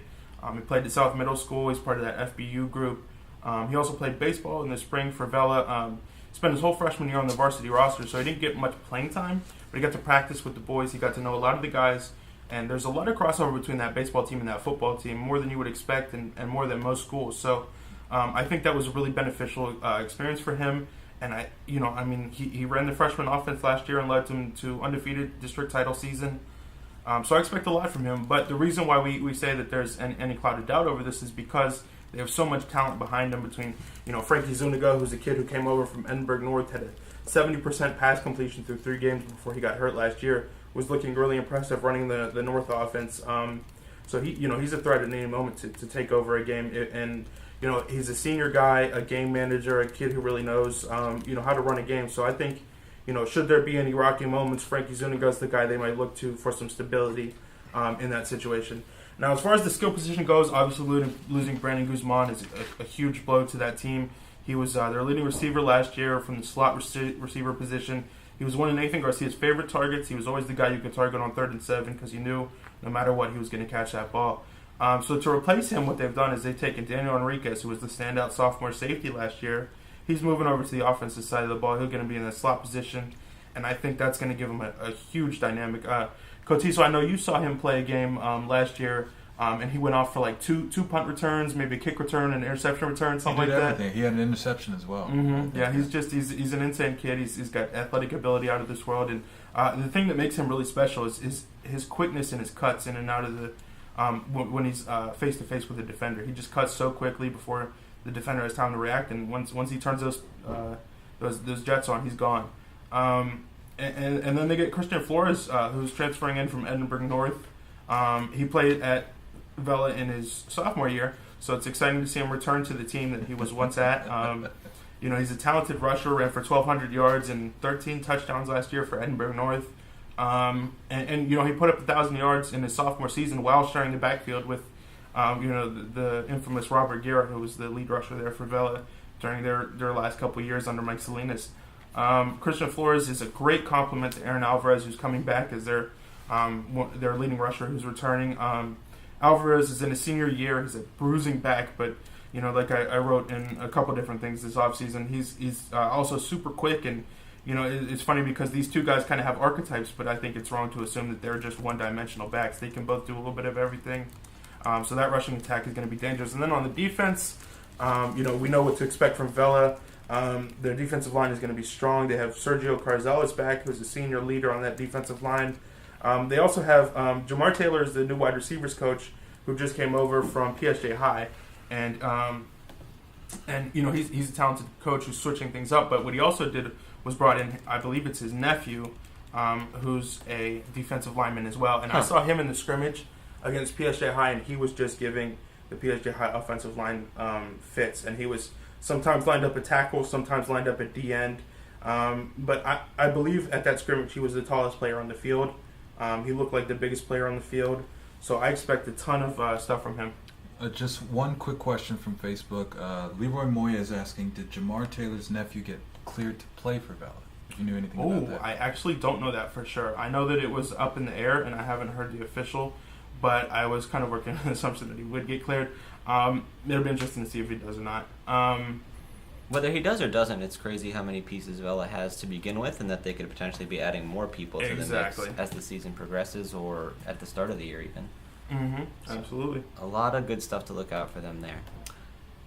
He played at South Middle School. He's part of that FBU group. He also played baseball in the spring for Vela. Spent his whole freshman year on the varsity roster, so he didn't get much playing time, but he got to practice with the boys. He got to know a lot of the guys, and there's a lot of crossover between that baseball team and that football team, more than you would expect and more than most schools. So I think that was a really beneficial experience for him. And he ran the freshman offense last year and led them to undefeated district title season. So I expect a lot from him. But the reason why we say that there's any cloud of doubt over this is because they have so much talent behind them. Between Frankie Zuniga, who's a kid who came over from Edinburgh North, had a 70% pass completion through 3 games before he got hurt last year. Was looking really impressive running the North offense. So he's a threat at any moment to take over a game. And he's a senior guy, a game manager, a kid who really knows how to run a game. So I think should there be any rocky moments, Frankie Zuniga's the guy they might look to for some stability in that situation. Now, as far as the skill position goes, obviously losing Brandon Guzman is a huge blow to that team. He was their leading receiver last year from the slot receiver position. He was one of Nathan Garcia's favorite targets. He was always the guy you could target on 3rd and 7 because you knew no matter what he was going to catch that ball. So to replace him, what they've done is they've taken Daniel Enriquez, who was the standout sophomore safety last year. He's moving over to the offensive side of the ball. He's going to be in the slot position, and I think that's going to give him a huge dynamic. Kotisso, I know you saw him play a game last year, and he went off for like two punt returns, maybe a kick return, an interception return, something like that. Everything. He had an interception as well. Mm-hmm. Yeah, he's an insane kid. He's got athletic ability out of this world, and the thing that makes him really special is his quickness and his cuts in and out of the when he's face to face with a defender. He just cuts so quickly before the defender has time to react, and once he turns those jets on, he's gone. And then they get Christian Flores, who's transferring in from Edinburgh North. He played at Vela in his sophomore year, so it's exciting to see him return to the team that he was once at. He's a talented rusher, ran for 1,200 yards and 13 touchdowns last year for Edinburgh North. And he put up 1,000 yards in his sophomore season while sharing the backfield with, the infamous Robert Guerra, who was the lead rusher there for Vela during their last couple of years under Mike Salinas. Christian Flores is a great compliment to Aaron Alvarez, who's coming back as their leading rusher who's returning. Alvarez is in his senior year. He's a bruising back, but like I wrote in a couple different things this offseason, he's also super quick, and it's funny because these two guys kind of have archetypes, but I think it's wrong to assume that they're just one-dimensional backs. They can both do a little bit of everything. So that rushing attack is going to be dangerous. And then on the defense, we know what to expect from Vela. Their defensive line is going to be strong. They have Sergio Carzeles back, who's a senior leader on that defensive line. They also have Jamar Taylor is the new wide receivers coach who just came over from PSG High. And he's a talented coach who's switching things up. But what he also did was brought in, I believe it's his nephew, who's a defensive lineman as well. And I saw him in the scrimmage against PSG High, and he was just giving the PSG High offensive line fits. And he was sometimes lined up at tackle, sometimes lined up at D-end. But I believe at that scrimmage he was the tallest player on the field. He looked like the biggest player on the field. So I expect a ton of stuff from him. Just one quick question from Facebook. Leroy Moya is asking, did Jamar Taylor's nephew get cleared to play for Vela? If you knew anything about that. I actually don't know that for sure. I know that it was up in the air, and I haven't heard the official, but I was kind of working on the assumption that he would get cleared. It'll be interesting to see if he does or not. Whether he does or doesn't, it's crazy how many pieces Vela has to begin with, and that they could potentially be adding more people to the mix as the season progresses or at the start of the year even. Mm-hmm. Absolutely. A lot of good stuff to look out for them there.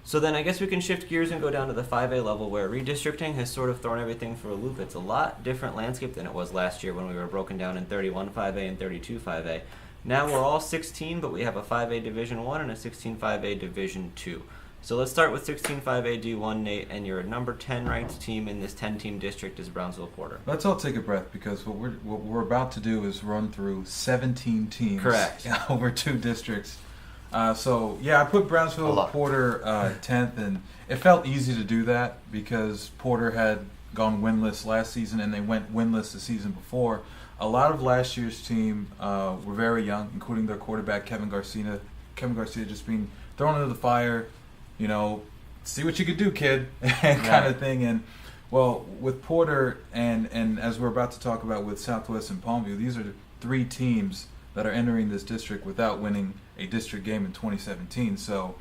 So then I guess we can shift gears and go down to the 5A level, where redistricting has sort of thrown everything for a loop. It's a lot different landscape than it was last year when we were broken down in 31 5A and 32 5A. Now we're all 16, but we have a 5A Division 1 and a 16 5A Division 2. So let's start with 16 5A D1, Nate, and your number 10 ranked team in this 10-team district is Brownsville Porter. Let's all take a breath, because what we're about to do is run through 17 teams. Correct. Over 2 districts. I put Brownsville Porter 10th, and it felt easy to do that because Porter had gone winless last season, and they went winless the season before. A lot of last year's team were very young, including their quarterback, Kevin Garcia. Kevin Garcia just being thrown into the fire, see what you could do, kid, kind of thing. And, well, with Porter and as we're about to talk about with Southwest and Palmview, these are the 3 teams that are entering this district without winning a district game in 2017. So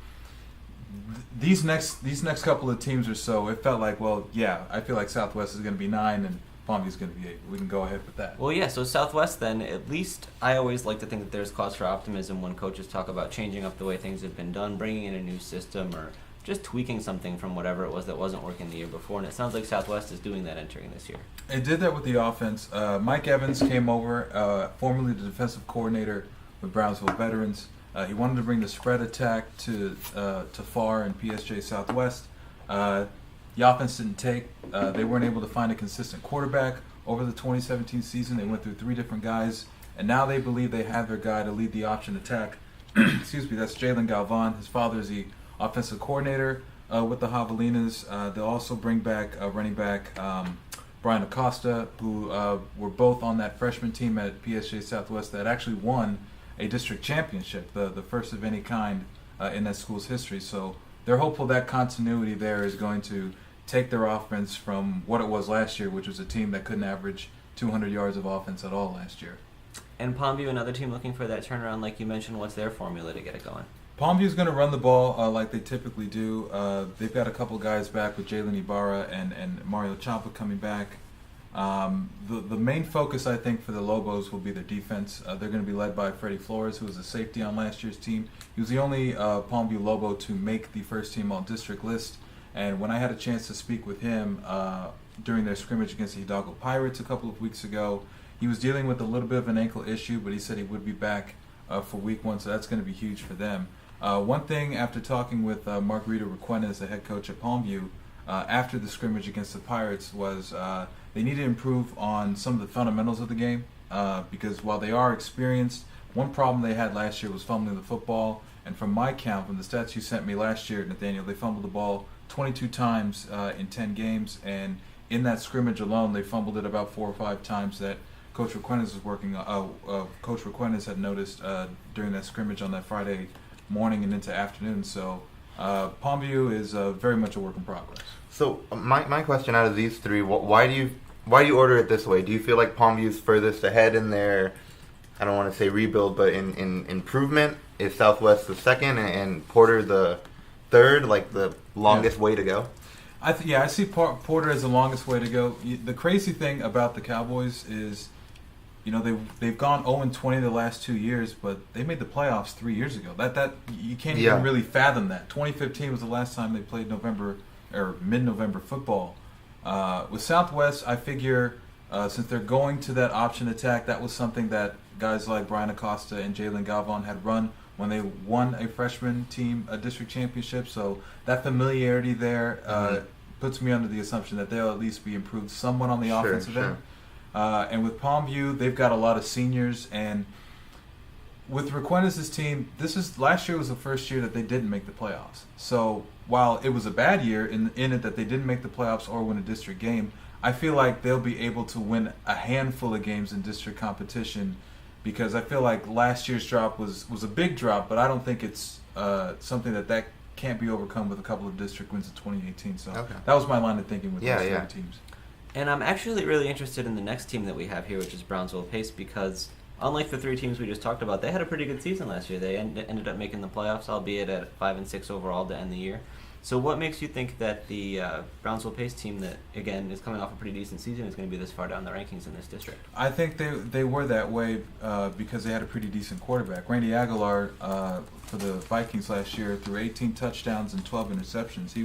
these next couple of teams or so, it felt like, I feel like Southwest is going to be 9 and Palmview is going to be 8. We can go ahead with that. Well, yeah, so Southwest then, at least I always like to think that there's cause for optimism when coaches talk about changing up the way things have been done, bringing in a new system, or just tweaking something from whatever it was that wasn't working the year before. And it sounds like Southwest is doing that entering this year. It did that with the offense. Mike Evans came over, formerly the defensive coordinator with Brownsville Veterans. He wanted to bring the spread attack to FAR and PSJ Southwest. The offense didn't take. They weren't able to find a consistent quarterback over the 2017 season. They went through 3 different guys, and now they believe they have their guy to lead the option attack. Excuse me, that's Jalen Galvan. His father is the offensive coordinator with the Javelinas. They'll also bring back running back Brian Acosta, who were both on that freshman team at PSJ Southwest that actually won a district championship, the first of any kind in that school's history. So they're hopeful that continuity there is going to take their offense from what it was last year, which was a team that couldn't average 200 yards of offense at all last year. And Palmview, another team looking for that turnaround, like you mentioned. What's their formula to get it going? Palmview's going to run the ball like they typically do. They've got a couple guys back with Jalen Ibarra and Mario Ciampa coming back. The main focus, I think, for the Lobos will be their defense. They're going to be led by Freddie Flores, who was a safety on last year's team. He was the only Palmview Lobo to make the first-team all-district list. And when I had a chance to speak with him during their scrimmage against the Hidalgo Pirates a couple of weeks ago, he was dealing with a little bit of an ankle issue, but he said he would be back for week 1, so that's going to be huge for them. One thing, after talking with Margarito Requenes, the head coach at Palmview, after the scrimmage against the Pirates, was they need to improve on some of the fundamentals of the game because while they are experienced, one problem they had last year was fumbling the football. And from my count, from the stats you sent me last year, Nathaniel, they fumbled the ball 22 times in 10 games, and in that scrimmage alone, they fumbled it about 4 or 5 times that Coach Requenes was working. Coach Requenes had noticed during that scrimmage on that Friday morning and into afternoon. So Palmview is very much a work in progress. So my question out of these three, why do you order it this way? Do you feel like Palmview's furthest ahead in their, I don't want to say rebuild, but in improvement? Is Southwest the second and Porter the third, like the longest way to go? I see Porter as the longest way to go. The crazy thing about the Cowboys is, they've gone 0-20 the last 2 years, but they made the playoffs 3 years ago. That you can't even really fathom that. 2015 was the last time they played November or mid-November football. With Southwest, I figure since they're going to that option attack, that was something that guys like Brian Acosta and Jalen Galvan had run when they won a freshman team a district championship. So that familiarity there puts me under the assumption that they'll at least be improved somewhat on the offensive end. And with Palmview, they've got a lot of seniors. And with Requenes' team, last year was the first year that they didn't make the playoffs. So while it was a bad year in it that they didn't make the playoffs or win a district game, I feel like they'll be able to win a handful of games in district competition, because I feel like last year's drop was a big drop, but I don't think it's something that can't be overcome with a couple of district wins in 2018. So that was my line of thinking with those three teams. And I'm actually really interested in the next team that we have here, which is Brownsville Pace, because unlike the 3 teams we just talked about, they had a pretty good season last year. They ended up making the playoffs, albeit at 5-6 overall to end the year. So what makes you think that the Brownsville Pace team that, again, is coming off a pretty decent season is going to be this far down the rankings in this district? I think they were that way because they had a pretty decent quarterback. Randy Aguilar for the Vikings last year threw 18 touchdowns and 12 interceptions. He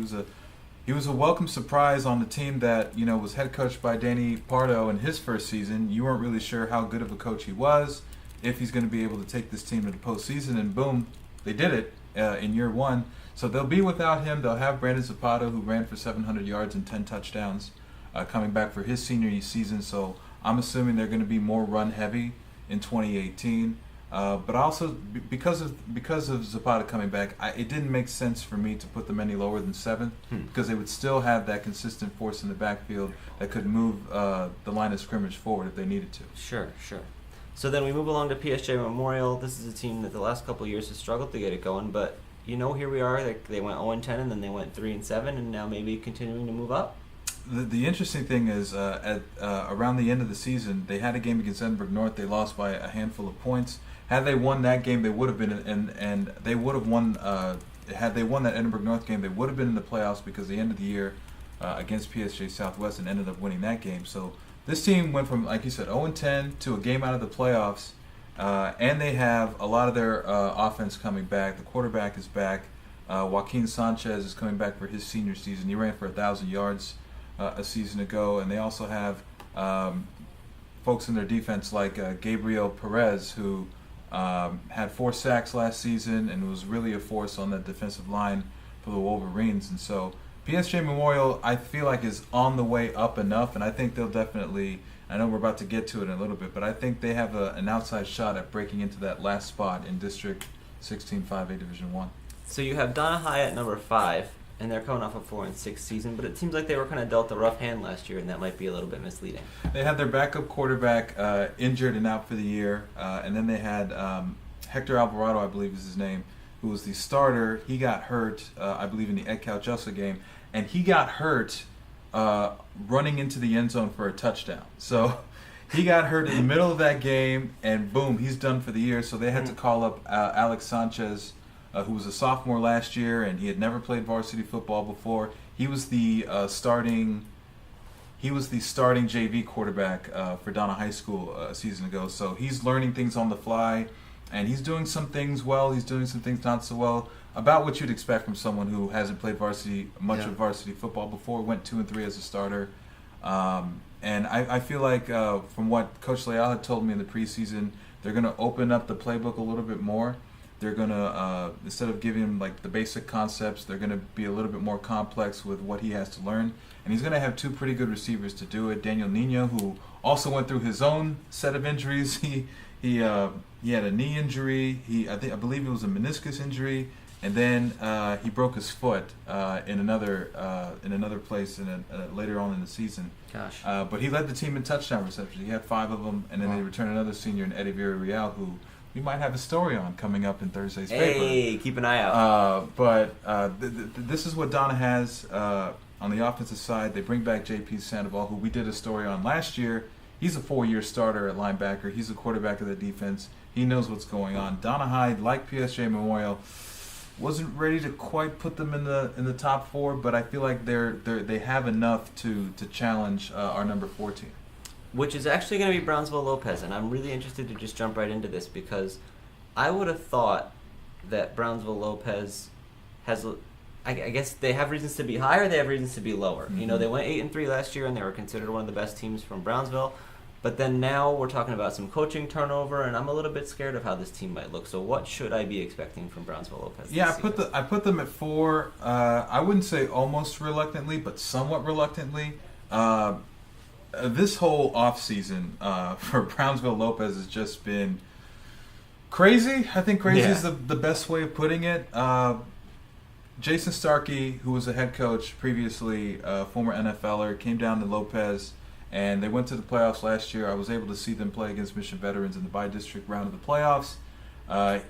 was a welcome surprise on the team that was head coached by Danny Pardo in his first season. You weren't really sure how good of a coach he was, if he's going to be able to take this team to the postseason, and boom, they did it in year 1. So they'll be without him. They'll have Brandon Zapata, who ran for 700 yards and 10 touchdowns, coming back for his senior season. So I'm assuming they're going to be more run-heavy in 2018. But also, because of Zapata coming back, it didn't make sense for me to put them any lower than 7th, because they would still have that consistent force in the backfield that could move the line of scrimmage forward if they needed to. Sure. So then we move along to PSG Memorial. This is a team that the last couple of years has struggled to get it going, but here we are. They went 0-10, and then they went 3-7, and now maybe continuing to move up. The interesting thing is, around the end of the season, they had a game against Edinburgh North. They lost by a handful of points. Had they won that game, they would have been, and they would have won. Had they won that Edinburgh North game, they would have been in the playoffs, because they ended the year against PSG Southwest and ended up winning that game. So this team went from, like you said, 0-10 to a game out of the playoffs. And they have a lot of their offense coming back. The quarterback is back. Joaquin Sanchez is coming back for his senior season. He ran for 1,000 yards a season ago. And they also have folks in their defense like Gabriel Perez, who had 4 sacks last season and was really a force on that defensive line for the Wolverines. And so PSG Memorial, I feel like, is on the way up enough, and I think they'll definitely, I know we're about to get to it in a little bit, but I think they have an outside shot at breaking into that last spot in District 16 5A Division 1. So you have Donna High at number 5, and they're coming off a 4-6 season, but it seems like they were kind of dealt a rough hand last year, and that might be a little bit misleading. They had their backup quarterback injured and out for the year, and then they had Hector Alvarado, I believe is his name, who was the starter, he got hurt, I believe, in the Ed Calchusa game, and he got hurt running into the end zone for a touchdown. So he got hurt in the middle of that game, and boom, he's done for the year. So they had to call up Alex Sanchez, who was a sophomore last year, and he had never played varsity football before. He was the starting JV quarterback for Donna High School a season ago. So he's learning things on the fly, and he's doing some things well. He's doing some things not so well. About what you'd expect from someone who hasn't played much of varsity football before. Went 2-3 as a starter, and I feel like from what Coach Leal had told me in the preseason, they're going to open up the playbook a little bit more. They're going to, instead of giving him like the basic concepts, they're going to be a little bit more complex with what he has to learn. And he's going to have two pretty good receivers to do it. Daniel Nino, who also went through his own set of injuries. He had a knee injury. I believe it was a meniscus injury, and then he broke his foot in another place later on in the season. Gosh. But he led the team in touchdown receptions. He had 5 of them, and then they returned another senior in Eddie Villarreal, who we might have a story on coming up in Thursday's paper. Hey, keep an eye out. But this is what Donna has on the offensive side. They bring back J.P. Sandoval, who we did a story on last year. He's a 4-year starter at linebacker. He's the quarterback of the defense. He knows what's going on. Donna Hyde, like PSJ Memorial, wasn't ready to quite put them in the top 4, but I feel like they have enough to challenge our number 4 team. Which is actually going to be Brownsville Lopez, and I'm really interested to just jump right into this because I would have thought that Brownsville Lopez has, I guess they have reasons to be higher, they have reasons to be lower. Mm-hmm. You know, they went 8-3 last year, and they were considered one of the best teams from Brownsville. But then now we're talking about some coaching turnover, and I'm a little bit scared of how this team might look. So what should I be expecting from Brownsville Lopez? Yeah, I put them at 4. I wouldn't say almost reluctantly, but somewhat reluctantly. This whole offseason for Brownsville Lopez has just been crazy. I think crazy is the best way of putting it. Jason Starkey, who was a head coach previously, former NFLer, came down to Lopez, and they went to the playoffs last year. I was able to see them play against Mission Veterans in the bi-district round of the playoffs.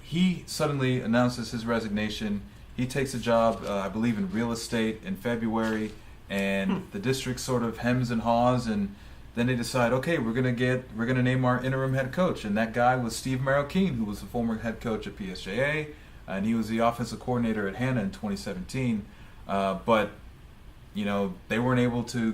He suddenly announces his resignation. He takes a job, I believe, in real estate in February. And the district sort of hems and haws, and then they decide, okay, we're gonna name our interim head coach, and that guy was Steve Marroquin, who was the former head coach at PSJA, and he was the offensive coordinator at Hannah in 2017. But you know, they weren't able to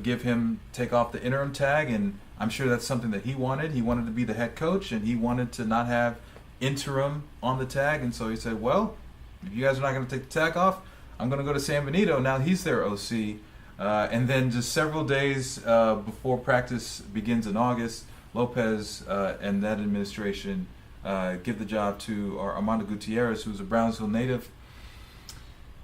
take off the interim tag, and I'm sure that's something that he wanted. He wanted to be the head coach, and he wanted to not have interim on the tag, and so he said, well, if you guys are not going to take the tag off, I'm going to go to San Benito. Now he's their OC. And then just several days before practice begins in August, Lopez and that administration give the job to Armando Gutierrez, who's a Brownsville native.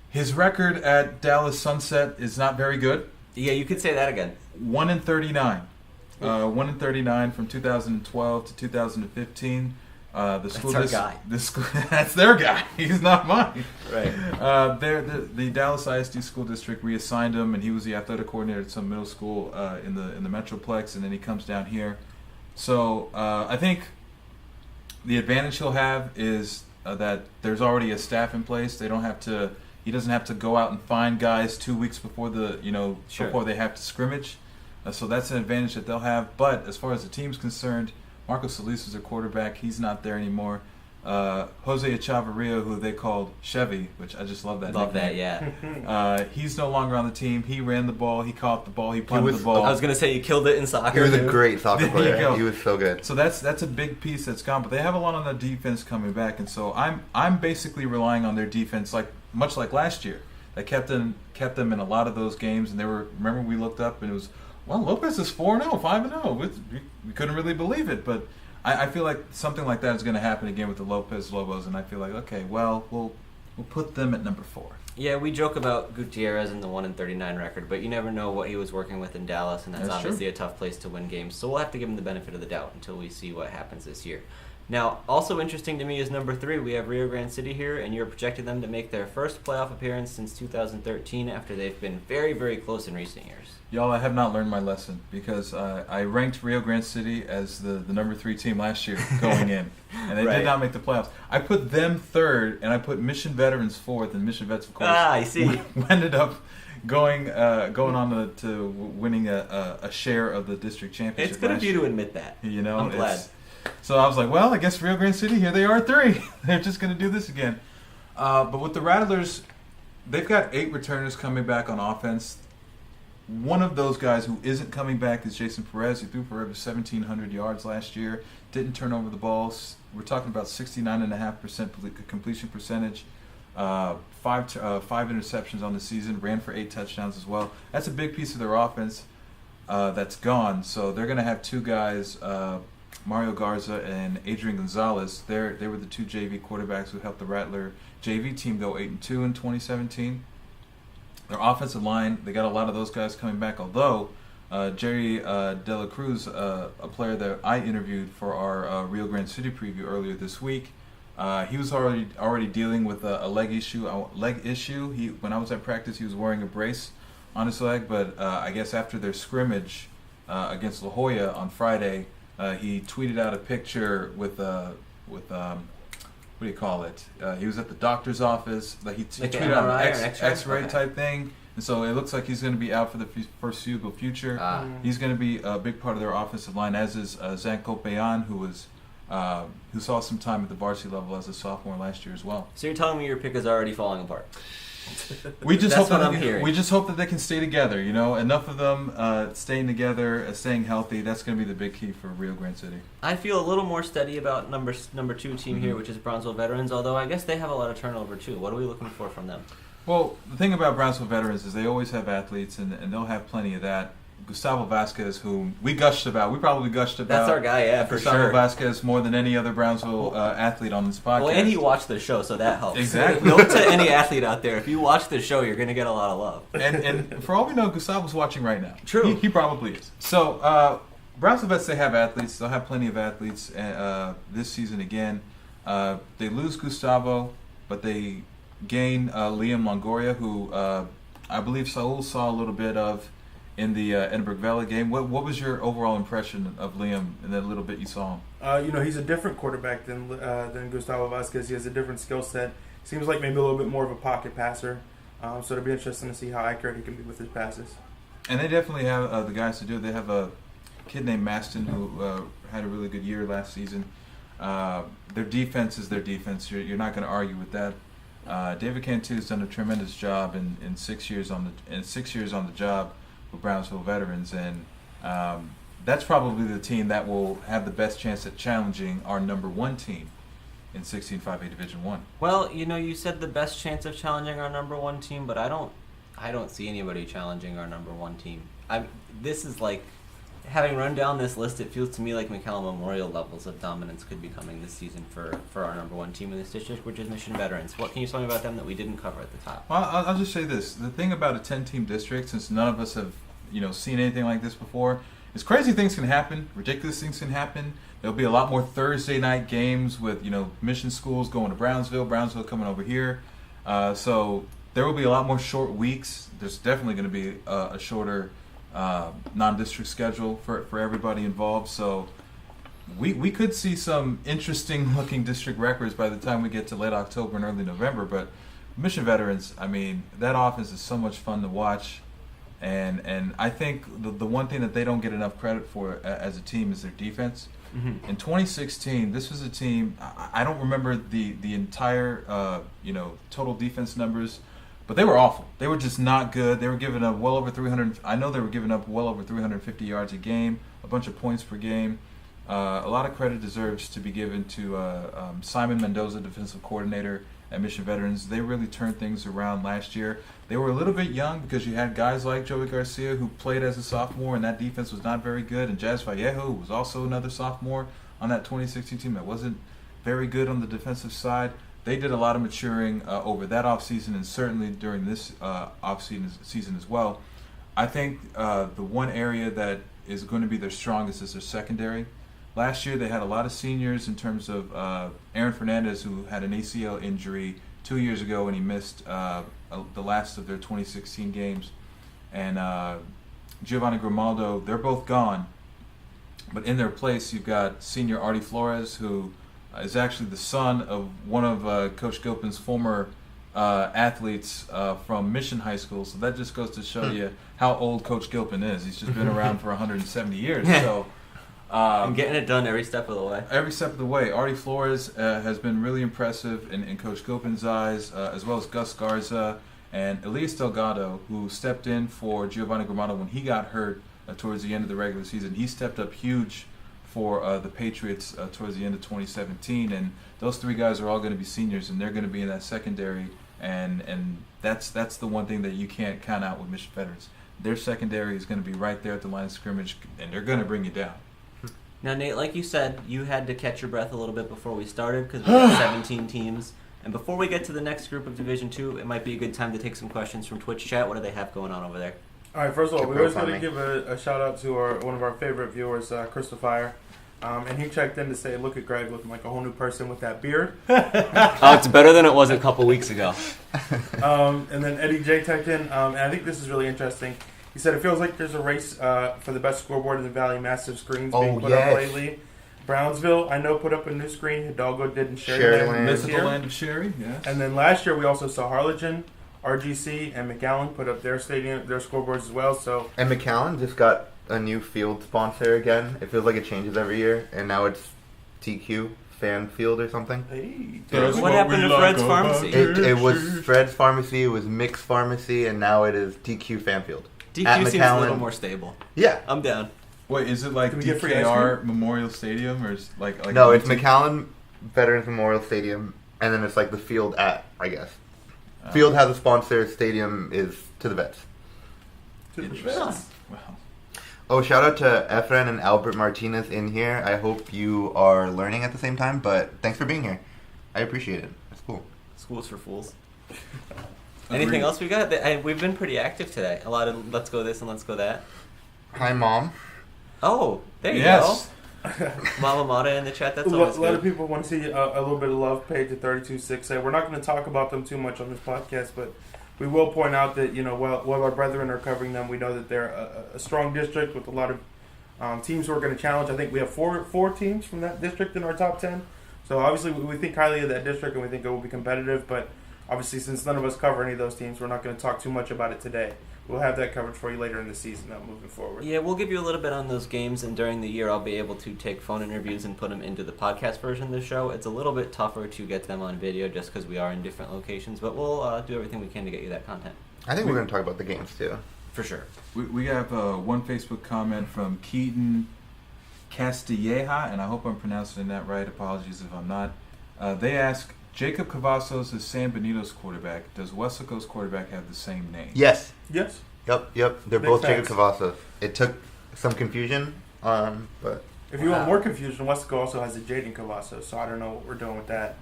His record at Dallas Sunset is not very good. Yeah, you could say that again. 1-39. 1-39 from 2012 to 2015. That's our guy. That's their guy. He's not mine. Right. The Dallas ISD school district reassigned him, and he was the athletic coordinator at some middle school in the Metroplex, and then he comes down here. So I think the advantage he'll have is that there's already a staff in place. He doesn't have to go out and find guys 2 weeks before before they have to scrimmage. So that's an advantage that they'll have. But as far as the team's concerned, Marco Solis is their quarterback. He's not there anymore. Jose Echavarria, who they called Chevy, which I just love that nickname. That, yeah. He's no longer on the team. He ran the ball. He caught the ball. He punted the ball. I was going to say, you killed it in soccer. He was a great soccer player. He was so good. So that's a big piece that's gone. But they have a lot on the defense coming back, and so I'm basically relying on their defense, much like last year. That kept them in a lot of those games, and remember we looked up and it was, well, Lopez is 4-0, 5-0. We couldn't really believe it, but I feel like something like that is going to happen again with the Lopez Lobos, and I feel like, okay, well, we'll put them at number 4. Yeah, we joke about Gutierrez and the 1-39 record, but you never know what he was working with in Dallas, and that's obviously a tough place to win games. So we'll have to give him the benefit of the doubt until we see what happens this year. Now, also interesting to me is number 3. We have Rio Grande City here, and you're projecting them to make their first playoff appearance since 2013 after they've been very, very close in recent years. Y'all, I have not learned my lesson because I ranked Rio Grande City as the number 3 team last year going in, and they did not make the playoffs. I put them 3rd, and I put Mission Veterans 4th, and Mission Vets, of course, I see. ended up going on to winning a share of the district championship. It's good of you to admit that. You know, I'm glad. So I was like, well, I guess Rio Grande City, here they are 3. They're just going to do this again. But with the Rattlers, they've got 8 returners coming back on offense. One of those guys who isn't coming back is Jason Perez. He threw for over 1,700 yards last year. Didn't turn over the balls. We're talking about 69.5% completion percentage. 5 interceptions on the season. Ran for 8 touchdowns as well. That's a big piece of their offense that's gone. So they're going to have 2 guys, Mario Garza and Adrian Gonzalez. They were the 2 JV quarterbacks who helped the Rattler JV team go 8-2 in 2017. Their offensive line, they got a lot of those guys coming back, although Jerry De La Cruz, a player that I interviewed for our Rio Grande City preview earlier this week, he was already dealing with a leg issue. When I was at practice, he was wearing a brace on his leg, but I guess after their scrimmage against La Jolla on Friday, he tweeted out a picture with what do you call it? He was at the doctor's office. He tweeted out an X-ray type thing. And so it looks like he's going to be out for the foreseeable future. He's going to be a big part of their offensive line, as is Zanko Payan, who saw some time at the varsity level as a sophomore last year as well. So you're telling me your pick is already falling apart? We just That's hope what I'm hearing. We just hope that they can stay together. You know, enough of them staying together, staying healthy. That's going to be the big key for Rio Grande City. I feel a little more steady about number 2 team here, which is Brownsville Veterans. Although I guess they have a lot of turnover too. What are we looking for from them? Well, the thing about Brownsville Veterans is they always have athletes, and they'll have plenty of that. Gustavo Vasquez, whom we probably gushed about. That's our guy, yeah, for Gustavo sure. Vasquez more than any other Brownsville athlete on this podcast. Well, and he watched the show, so that helps. Exactly. Note to any athlete out there, if you watch the show, you're going to get a lot of love. And for all we know, Gustavo's watching right now. True. He probably is. So, Brownsville Vets, they have athletes. They'll have plenty of athletes this season again. They lose Gustavo, but they gain Liam Longoria, who I believe Saul saw a little bit of in the Edinburgh Valley game. What was your overall impression of Liam in that little bit you saw him? He's a different quarterback than Gustavo Vasquez. He has a different skill set. Seems like maybe a little bit more of a pocket passer. So it'll be interesting to see how accurate he can be with his passes. And they definitely have the guys to do it. They have a kid named Maston who had a really good year last season. Their defense is their defense. You're not going to argue with that. David Cantu has done a tremendous job in 6 years on the job with Brownsville Veterans, and that's probably the team that will have the best chance at challenging our number 1 team in 16-5A Division 1. Well, you said the best chance of challenging our number 1 team, but I don't see anybody challenging our number 1 team. This is like, having run down this list, it feels to me like McCallum Memorial levels of dominance could be coming this season for our number 1 team in this district, which is Mission Veterans. What can you tell me about them that we didn't cover at the top? Well, I'll just say this. The thing about a 10-team district, since none of us have seen anything like this before, is crazy things can happen. Ridiculous things can happen. There'll be a lot more Thursday night games with, Mission schools going to Brownsville coming over here. So there will be a lot more short weeks. There's definitely going to be a shorter non-district schedule for everybody involved. So we could see some interesting looking district records by the time we get to late October and early November. But Mission Veterans, that offense is so much fun to watch. And I think the one thing that they don't get enough credit for as a team is their defense. Mm-hmm. In 2016, this was a team, I don't remember the entire total defense numbers, but they were awful. They were just not good. They were giving up well over 300. I know they were giving up well over 350 yards a game, a bunch of points per game. A lot of credit deserves to be given to Simon Mendoza, defensive coordinator at Mission Veterans. They really turned things around last year. They were a little bit young because you had guys like Joey Garcia who played as a sophomore, and that defense was not very good. And Jazz Vallejo, who was also another sophomore on that 2016 team that wasn't very good on the defensive side. They did a lot of maturing over that offseason and certainly during this offseason as well. I think the one area that is going to be their strongest is their secondary. last year they had a lot of seniors in terms of Aaron Fernandez, who had an ACL injury 2 years ago, and he missed the last of their 2016 games. And Giovanni Grimaldo, they're both gone. But in their place, you've got senior Artie Flores, who is actually the son of one of Coach Gilpin's former athletes from Mission High School. So that just goes to show you how old Coach Gilpin is. He's just been around for 170 years. So and getting it done every step of the way. Every step of the way. Artie Flores has been really impressive in Coach Gilpin's eyes, as well as Gus Garza and Elias Delgado, who stepped in for Giovanni Grimaldo when he got hurt towards the end of the regular season. He stepped up huge for the Patriots towards the end of 2017, and those three guys are all going to be seniors, and they're going to be in that secondary, and that's the one thing that you can't count out with Mission Veterans. Their secondary is going to be right there at the line of scrimmage, and they're going to bring you down. Now, Nate, like you said, you had to catch your breath a little bit before we started because we have 17 teams. And before we get to the next group of Division II, it might be a good time to take some questions from Twitch chat. What do they have going on over there? All right, first of all, we always got to give a shout-out to one of our favorite viewers, Crystal Fire. And he checked in to say, look at Greg looking like a whole new person with that beard. Oh, it's better than it was a couple weeks ago. And then Eddie J checked in, and I think this is really interesting. He said, it feels like there's a race for the best scoreboard in the Valley. Massive screens being put up lately. Brownsville, I know, put up a new screen. Hidalgo did in Sherryland. Mythical land of Sherry, yes. And then last year we also saw Harlingen, RGC, and McAllen put up their scoreboards as well. So And McAllen just got a new field sponsor again. It feels like it changes every year, and now it's TQ Fan Field or something. hey, What happened to Fred's Pharmacy? It was Fred's Pharmacy, it was Mick's Pharmacy, and now it is TQ Fan Field. DQ seems a little more stable. Yeah. I'm down. Wait, is it like Can we get free ice DKR Memorial Stadium, or is like No, it's McAllen Veterans Memorial Stadium, and then it's like the field at, I guess. Field has a sponsor, stadium is to the vets. Interesting. Wow. Oh, shout out to Efren and Albert Martinez in here. I hope you are learning at the same time, but thanks for being here. I appreciate it. It's cool. Schools for fools. Anything else we got? We've been pretty active today. A lot of let's go this and let's go that. Hi, Mom. Oh, there you Yes. go. Mama Mata in the chat. That's a always lot of good. people want to see a little bit of love paid to 32-6A. We're not going to talk about them too much on this podcast, but we will point out that, while our brethren are covering them, we know that they're a strong district with a lot of teams who are going to challenge. I think we have four teams from that district in our top 10. So obviously we think highly of that district and we think it will be competitive, but obviously since none of us cover any of those teams, we're not going to talk too much about it today. We'll have that covered for you later in the season, moving forward. Yeah, we'll give you a little bit on those games, and during the year I'll be able to take phone interviews and put them into the podcast version of the show. It's a little bit tougher to get them on video just because we are in different locations, but we'll do everything we can to get you that content. I think we're going to talk about the games, too. For sure. We have one Facebook comment from Keaton Castilleja, and I hope I'm pronouncing that right. Apologies if I'm not. They ask, Jacob Cavazos is San Benito's quarterback. Does Weslaco's quarterback have the same name? Yes. Yes. Yep. They're Big both facts. Jacob Cavazos. It took some confusion, but... If you want more confusion, Weslaco also has a Jaden Cavazos, so I don't know what we're doing with that.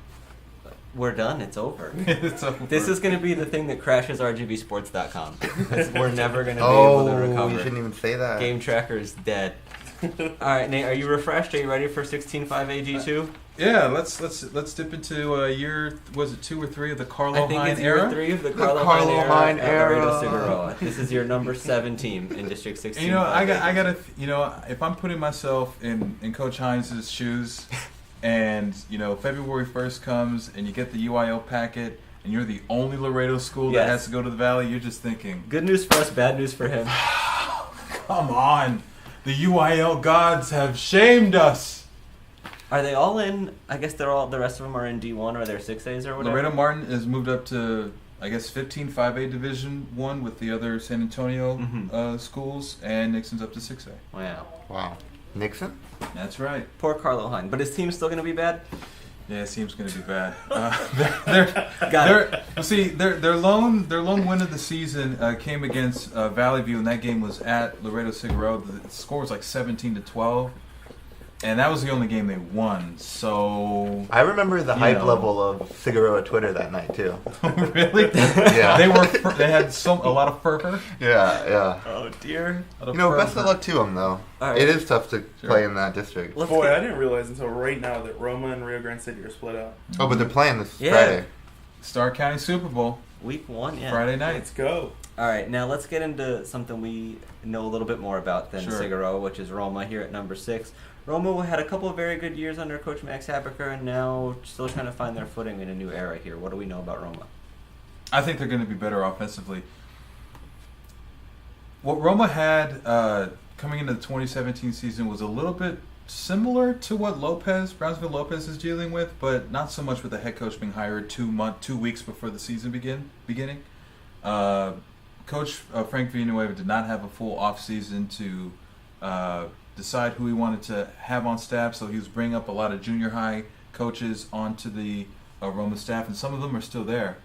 We're done. It's over. It's over. This is going to be the thing that crashes RGVSports.com. We're never going to be able to recover. You shouldn't even say that. Game tracker is dead. All right, Nate, are you refreshed? Are you ready for 16-5 AG2? Yeah, let's dip into year, was it 2 or 3 of the Carlo I think Hine it's era? year 3 of the Carlo Hine era at Laredo Figueroa. This is your number 7 team in District 16. And, I gotta, if I'm putting myself in Coach Hines' shoes, and February 1st comes and you get the UIL packet, and you're the only Laredo school that has to go to the Valley, you're just thinking, good news for us, bad news for him. Come on, the UIL gods have shamed us. Are they all in? I guess the rest of them are in D1 or they're 6As or whatever. Laredo Martin has moved up to, I guess, 15 5A Division 1 with the other San Antonio schools, and Nixon's up to 6A. Wow. Nixon? That's right. Poor Carlo Hine. But his team's still going to be bad? Yeah, it seems going to be bad. Their lone win of the season came against Valley View, and that game was at Laredo Figueroa. The score was like 17-12. And that was the only game they won. So I remember the hype level of Figueroa Twitter that night too. Really? Yeah. They had a lot of fervor. Yeah. Oh dear. Best of luck to them though. Right. It is tough to play in that district. I didn't realize until right now that Roma and Rio Grande City are split out. Oh, but they're playing this Friday. Starr County Super Bowl. Week 1, yeah. Friday night. Let's go. All right, now let's get into something we know a little bit more about than Figueroa, which is Roma here at number 6. Roma had a couple of very good years under Coach Max Habecker, and now still trying to find their footing in a new era here. What do we know about Roma? I think they're going to be better offensively. What Roma had coming into the 2017 season was a little bit similar to what Brownsville Lopez is dealing with, but not so much with the head coach being hired 2 weeks before the season beginning. Coach Frank Villanueva did not have a full offseason to decide who he wanted to have on staff, so he was bringing up a lot of junior high coaches onto the Roma staff, and some of them are still there.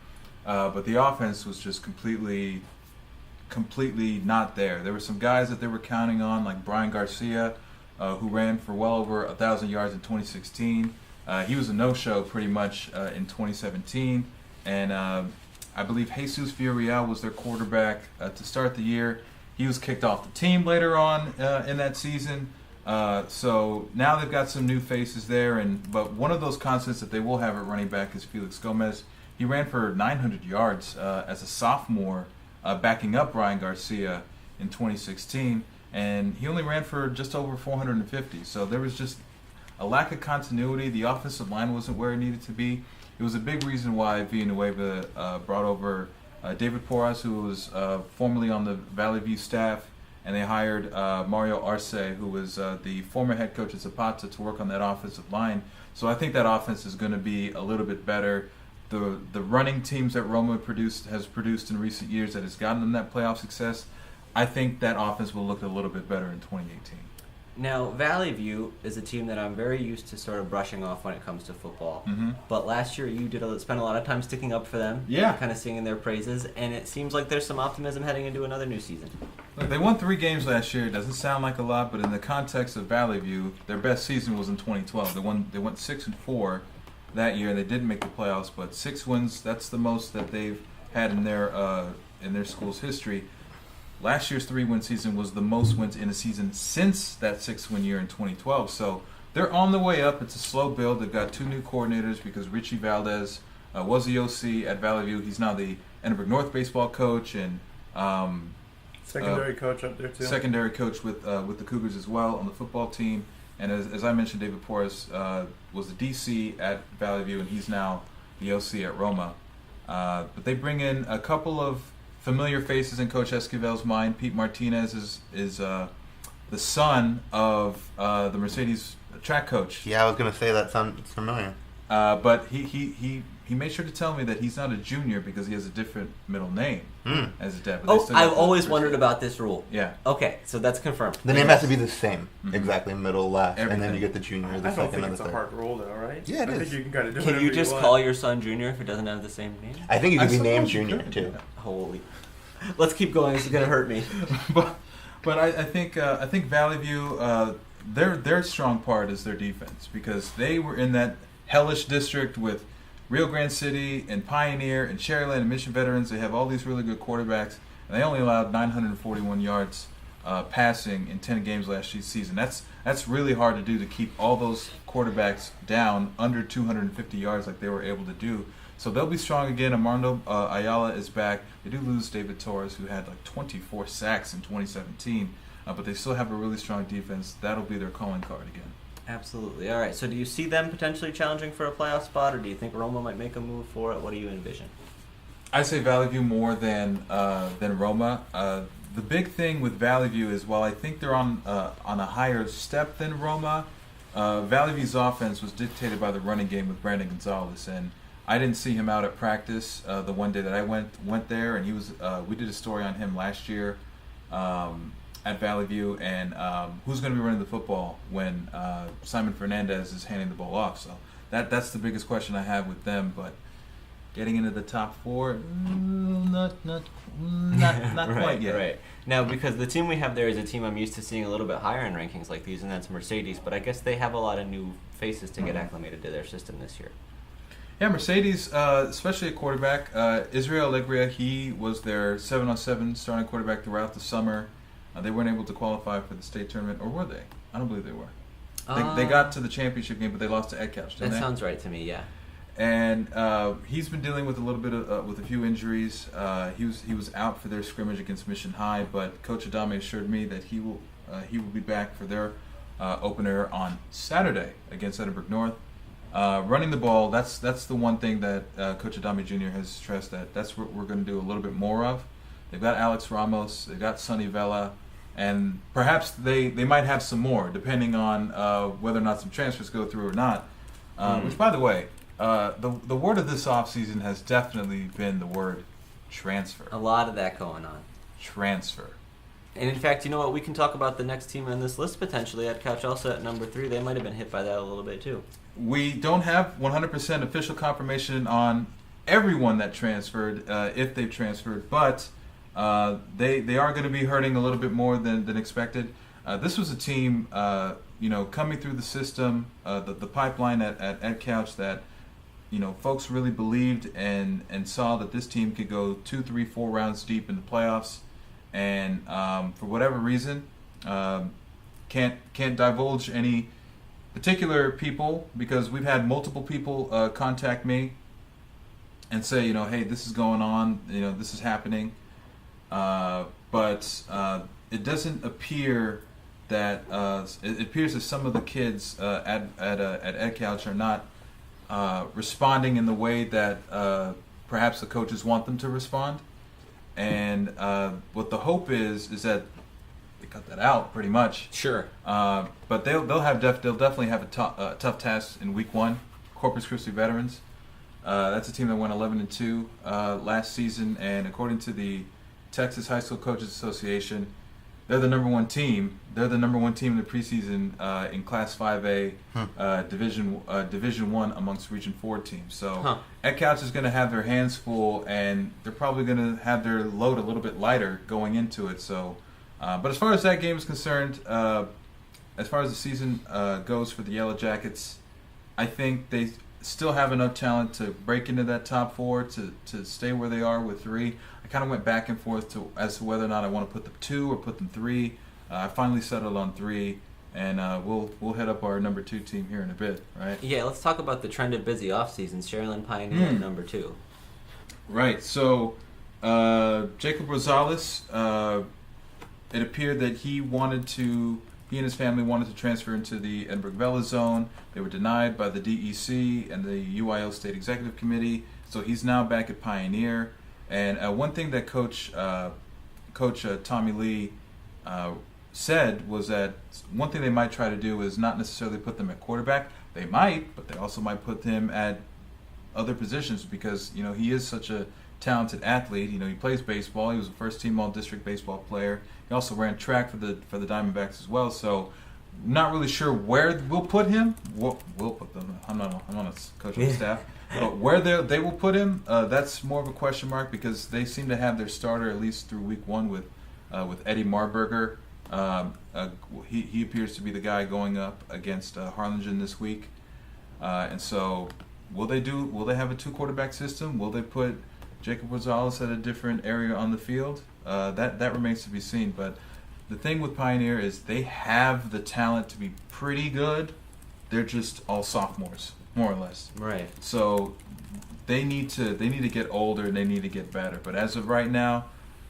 But the offense was just completely not there. There were some guys that they were counting on, like Brian Garcia, who ran for well over 1,000 yards in 2016. He was a no-show pretty much in 2017, and I believe Jesus Villarreal was their quarterback to start the year. He was kicked off the team later on in that season. So now they've got some new faces there, but one of those constants that they will have at running back is Felix Gomez. He ran for 900 yards as a sophomore, backing up Brian Garcia in 2016, and he only ran for just over 450. So there was just a lack of continuity. The offensive line wasn't where it needed to be. It was a big reason why Villanueva brought over David Porras, who was formerly on the Valley View staff, and they hired Mario Arce, who was the former head coach at Zapata, to work on that offensive line. So I think that offense is going to be a little bit better. The running teams that Roma has produced in recent years that has gotten them that playoff success, I think that offense will look a little bit better in 2018. Now, Valley View is a team that I'm very used to sort of brushing off when it comes to football. Mm-hmm. But last year you spent a lot of time sticking up for them, kind of singing their praises, and it seems like there's some optimism heading into another new season. Look, they won 3 games last year. It doesn't sound like a lot, but in the context of Valley View, their best season was in 2012. They went 6-4 that year. They didn't make the playoffs, but 6 wins, that's the most that they've had in their school's history. Last year's 3-win season was the most wins in a season since that 6-win year in 2012. So they're on the way up. It's a slow build. They've got 2 new coordinators because Richie Valdez was the OC at Valley View. He's now the Edinburgh North baseball coach and secondary coach up there too. Secondary coach with the Cougars as well on the football team. And as I mentioned, David Porras was the DC at Valley View, and he's now the OC at Roma. But they bring in a couple of familiar faces in Coach Esquivel's mind. Pete Martinez is the son of the Mercedes track coach. Yeah, I was going to say that sounds familiar. But he made sure to tell me that he's not a junior because he has a different middle name as his dad. Oh, I've always wondered about this rule. Yeah. Okay, so that's confirmed. The name has to be the same, exactly, middle, last, Everything. and then you get the junior, the I don't second, think and it's the a third. hard rule, though, right? Yeah, it I is. think you can kind of do Can whatever you just want. call your son Junior if it doesn't have the same name? I think you could be named suppose you junior could. too. Holy. Let's keep going. This is going to hurt me. But I think Valley View, their strong part is their defense because they were in that hellish district with Rio Grande City and Pioneer and Cherryland and Mission Veterans. They have all these really good quarterbacks, and they only allowed 941 yards passing in 10 games last season. That's really hard to do, to keep all those quarterbacks down under 250 yards like they were able to do. So they'll be strong again. Armando Ayala is back. They do lose David Torres, who had like 24 sacks in 2017, but they still have a really strong defense. That'll be their calling card again. Absolutely. All right, so do you see them potentially challenging for a playoff spot, or do you think Roma might make a move for it? What do you envision? I say Valley View more than Roma. The big thing with Valley View is, while I think they're on a higher step than Roma, Valley View's offense was dictated by the running game with Brandon Gonzalez, and I didn't see him out at practice the one day that I went there, and he was. We did a story on him last year at Valley View, and who's going to be running the football when Simon Fernandez is handing the ball off. So that's the biggest question I have with them. But getting into the top 4, not quite yet. Right. Now, because the team we have there is a team I'm used to seeing a little bit higher in rankings like these, and that's Mercedes. But I guess they have a lot of new faces to get acclimated to their system this year. Yeah, Mercedes, especially at quarterback. Israel Alegria, he was their 7-on-7 starting quarterback throughout the summer. They weren't able to qualify for the state tournament, or were they? I don't believe they were. They got to the championship game, but they lost to Edcouch, didn't they? That sounds right to me, yeah. And he's been dealing with a little bit of with a few injuries. He was out for their scrimmage against Mission High, but Coach Adame assured me that he will be back for their opener on Saturday against Edinburgh North. Running the ball, that's the one thing that Coach Adame Jr. has stressed that's what we're going to do a little bit more of. They've got Alex Ramos, they've got Sonny Vela, and perhaps they might have some more, depending on whether or not some transfers go through or not. Which, by the way, the word of this offseason has definitely been the word transfer. A lot of that going on. Transfer. And in fact, you know what? We can talk about the next team on this list potentially. Edcouch also at number 3. They might have been hit by that a little bit too. We don't have 100% official confirmation on everyone that transferred, if they've transferred, but they are going to be hurting a little bit more than expected. This was a team, coming through the system, the pipeline at Edcouch that, folks really believed and saw that this team could go 2, 3, 4 rounds deep in the playoffs, and for whatever reason, can't divulge any particular people, because we've had multiple people contact me and say, hey, this is going on, this is happening, but it doesn't appear that it appears that some of the kids at Edcouch are not responding in the way that perhaps the coaches want them to respond, and what the hope is that they cut that out pretty much. Sure. But they'll definitely have a tough task in week 1. Corpus Christi Veterans. That's a team that went 11-2 last season, and according to the Texas High School Coaches Association, they're the number 1 team. They're the number 1 team in the preseason in Class 5A Division 1 amongst Region 4 teams. So Edcouch is going to have their hands full, and they're probably going to have their load a little bit lighter going into it. So. But as far as that game is concerned, as far as the season goes for the Yellow Jackets, I think they still have enough talent to break into that top 4, to stay where they are with 3. I kind of went back and forth as to whether or not I want to put them 2 or put them 3. I finally settled on 3, and we'll head up our number 2 team here in a bit, right? Yeah, let's talk about the trend of busy off seasons. Sherilyn Pioneer at number 2. Right. So Jacob Rosales. It appeared that he and his family wanted to transfer into the Edinburgh Vela zone. They were denied by the DEC and the UIL State Executive Committee. So he's now back at Pioneer. And one thing that Coach Tommy Lee said was that one thing they might try to do is not necessarily put them at quarterback. They might, but they also might put him at other positions, because he is such a talented athlete. He plays baseball. He was a first-team All-District baseball player. He also ran track for the Diamondbacks as well. So, not really sure where we'll put him. We'll put them. I'm not a coach on the staff, but where they will put him, that's more of a question mark, because they seem to have their starter at least through week 1 with Eddie Marburger. He appears to be the guy going up against Harlingen this week, and so will they have a 2-quarterback system? Will they put Jacob Rosales at a different area on the field? That remains to be seen. But the thing with Pioneer is they have the talent to be pretty good. They're just all sophomores, more or less. Right. So they need to get older, and they need to get better. But as of right now,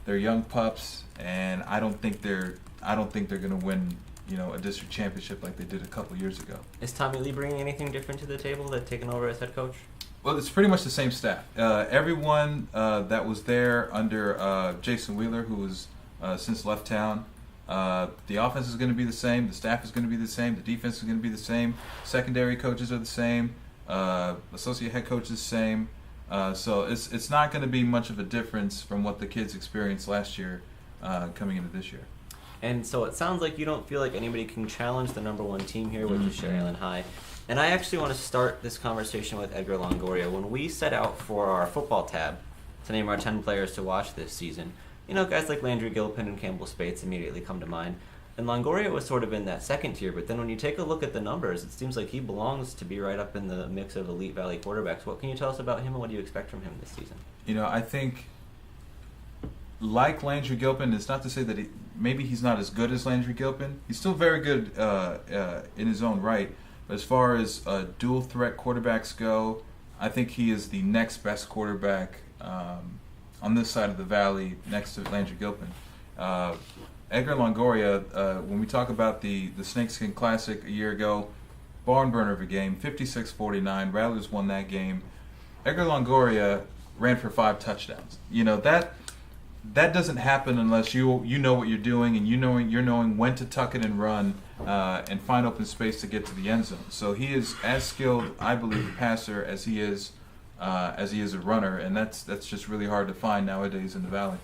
they're young pups, and I don't think they're going to win a district championship like they did a couple years ago. Is Tommy Lee bringing anything different to the table that's taken over as head coach? Well, it's pretty much the same staff. Everyone that was there under Jason Wheeler, who has since left town, the offense is going to be the same. The staff is going to be the same. The defense is going to be the same. Secondary coaches are the same. Associate head coach is the same. So it's not going to be much of a difference from what the kids experienced last year coming into this year. And so it sounds like you don't feel like anybody can challenge the number 1 team here, which is Sherilyn High. And I actually want to start this conversation with Edgar Longoria. When we set out for our football tab to name our 10 players to watch this season, guys like Landry Gilpin and Campbell Spates immediately come to mind. And Longoria was sort of in that second tier, but then when you take a look at the numbers, it seems like he belongs to be right up in the mix of elite Valley quarterbacks. What can you tell us about him, and what do you expect from him this season? I think, like Landry Gilpin, it's not to say that maybe he's not as good as Landry Gilpin. He's still very good in his own right. But as far as dual threat quarterbacks go, I think he is the next best quarterback on this side of the valley, next to Landry Gilpin. Edgar Longoria, when we talk about the Snakeskin Classic a year ago, barn burner of a game, 56-49. Rattlers won that game. Edgar Longoria ran for 5 touchdowns. That doesn't happen unless you know what you're doing, and you're knowing when to tuck it and run and find open space to get to the end zone. So he is as skilled, I believe, a passer as he is a runner, and that's just really hard to find nowadays in the Valley.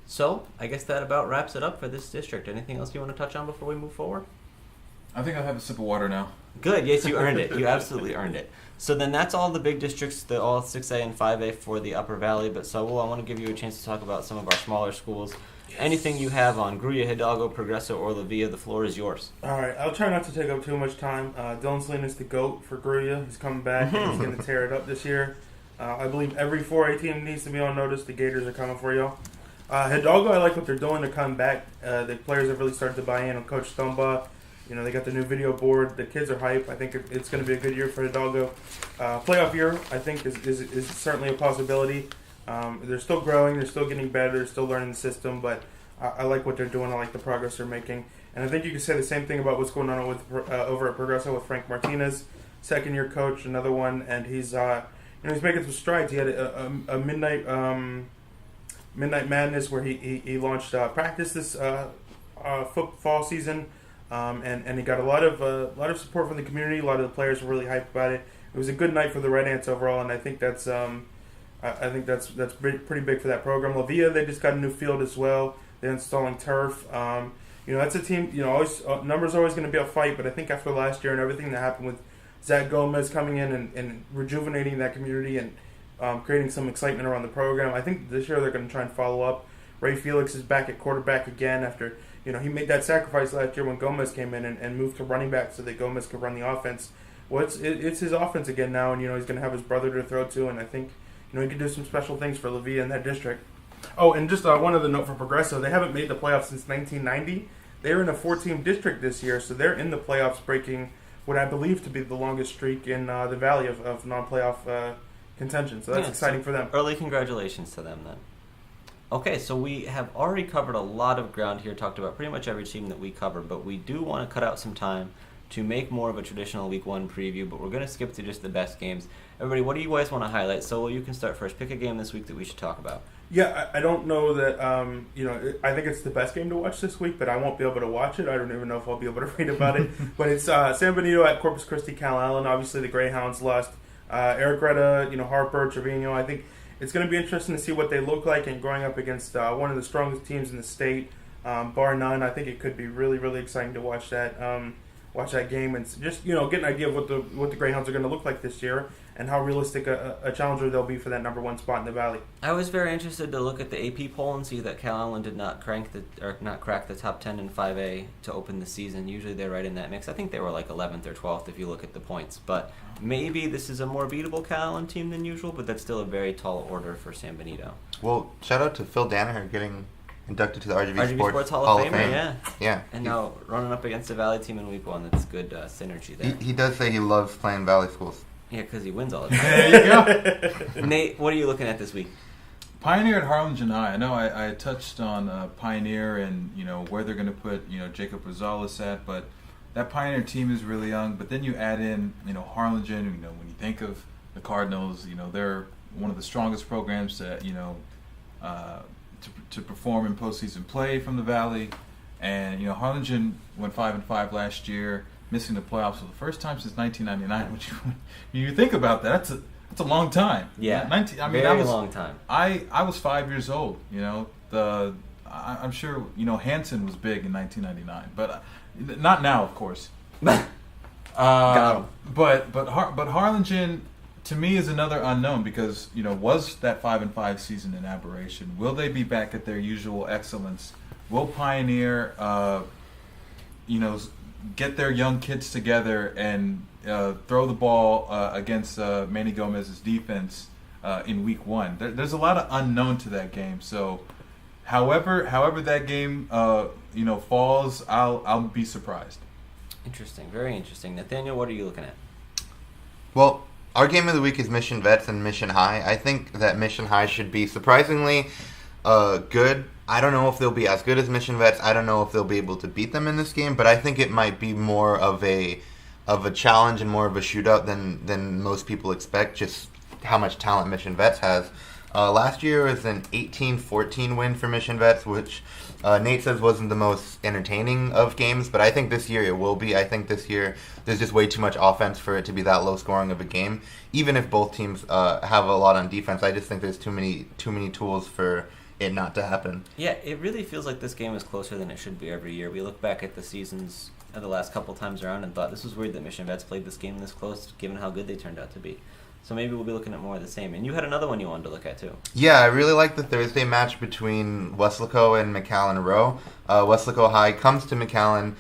So, I guess that about wraps it up for this district. Anything else you want to touch on before we move forward? I think I'll have a sip of water now. Good. Yes, you earned it. You absolutely earned it. So then that's all the big districts, all 6A and 5A for the Upper Valley. But Saul, I want to give you a chance to talk about some of our smaller schools. Yes. Anything you have on Gruya, Hidalgo, Progreso, or La Villa, the floor is yours. All right. I'll try not to take up too much time. Dylan Salinas, the GOAT for Gruya. He's coming back, and he's going to tear it up this year. I believe every 4A team needs to be on notice. The Gators are coming for you. Hidalgo, I like what they're doing to come back. The players have really started to buy in on Coach Stomba. They got the new video board. The kids are hype. I think it's going to be a good year for Hidalgo. Playoff year, I think, is certainly a possibility. They're still growing. They're still getting better. They're still learning the system. But I like what they're doing. I like the progress they're making. And I think you can say the same thing about what's going on with over at Progreso with Frank Martinez, second-year coach, another one. And he's making some strides. He had a midnight madness where he launched practice this fall season. And he got a lot of support from the community. A lot of the players were really hyped about it. It was a good night for the Red Ants overall, and I think that's pretty big for that program. La Villa, they just got a new field as well. They're installing turf. That's a team. Always numbers are always going to be a fight, but I think after last year and everything that happened with Zach Gomez coming in and rejuvenating that community and creating some excitement around the program, I think this year they're going to try and follow up. Ray Felix is back at quarterback again after. He made that sacrifice last year when Gomez came in and moved to running back so that Gomez could run the offense. Well, it's his offense again now, and he's going to have his brother to throw to, and I think he can do some special things for La Villa in that district. Oh, and just one other note for Progreso, they haven't made the playoffs since 1990. They're in a 4-team district this year, so they're in the playoffs, breaking what I believe to be the longest streak in the Valley of non-playoff contention. So that's exciting for them. Early congratulations to them then. Okay, so we have already covered a lot of ground here, talked about pretty much every team that we cover, but we do want to cut out some time to make more of a traditional Week 1 preview, but we're going to skip to just the best games. Everybody, what do you guys want to highlight? So you can start first. Pick a game this week that we should talk about. Yeah, I don't know that, I think it's the best game to watch this week, but I won't be able to watch it. I don't even know if I'll be able to read about it. But it's San Benito at Corpus Christi, Cal Allen. Obviously, the Greyhounds lost. Eric Retta, Harper, Trevino. I think it's going to be interesting to see what they look like and going up against one of the strongest teams in the state, bar none. I think it could be really, really exciting to watch that game and just get an idea of what the Greyhounds are going to look like this year and how realistic a challenger they'll be for that number 1 spot in the Valley. I was very interested to look at the AP poll and see that Cal Allen did not crack the top 10 in 5A to open the season. Usually they're right in that mix. I think they were like 11th or 12th if you look at the points. But maybe this is a more beatable Cal Allen team than usual, but that's still a very tall order for San Benito. Well, shout out to Phil Danaher getting inducted to the RGV Sports Hall of Fame. Yeah. And now running up against a Valley team in Week 1, that's good synergy there. He does say he loves playing Valley schools. Yeah, because he wins all the time. There you go. Nate, what are you looking at this week? Pioneer at Harlingen High. I know I touched on Pioneer and where they're going to put Jacob Rosales at, but that Pioneer team is really young. But then you add in Harlingen. When you think of the Cardinals, they're one of the strongest programs that to perform in postseason play from the Valley. And Harlingen went 5-5 last year, missing the playoffs for the first time since 1999. Which, when you think about that, that's a long time. Yeah, long time. I was 5 years old. I'm sure Hanson was big in 1999, but not now, of course. Got him. But Harlingen, to me, is another unknown because was that 5-5 season an aberration? Will they be back at their usual excellence? Will Pioneer, get their young kids together and throw the ball against Manny Gomez's defense in week 1? There's a lot of unknown to that game. So, however that game falls, I'll be surprised. Interesting, very interesting. Nathaniel, what are you looking at? Well, our game of the week is Mission Vets and Mission High. I think that Mission High should be surprisingly good. I don't know if they'll be as good as Mission Vets. I don't know if they'll be able to beat them in this game, but I think it might be more of a challenge and more of a shootout than most people expect, just how much talent Mission Vets has. Last year was an 18-14 win for Mission Vets, which Nate says wasn't the most entertaining of games, but I think this year it will be. I think this year there's just way too much offense for it to be that low scoring of a game. Even if both teams have a lot on defense, I just think there's too many tools for it not to happen. Yeah, it really feels like this game is closer than it should be every year. We look back at the seasons the last couple times around and thought this was weird that Mission Vets played this game this close, given how good they turned out to be. So maybe we'll be looking at more of the same. And you had another one you wanted to look at, too. Yeah, I really like the Thursday match between Weslaco and McAllen Row. Weslaco High comes to McAllen,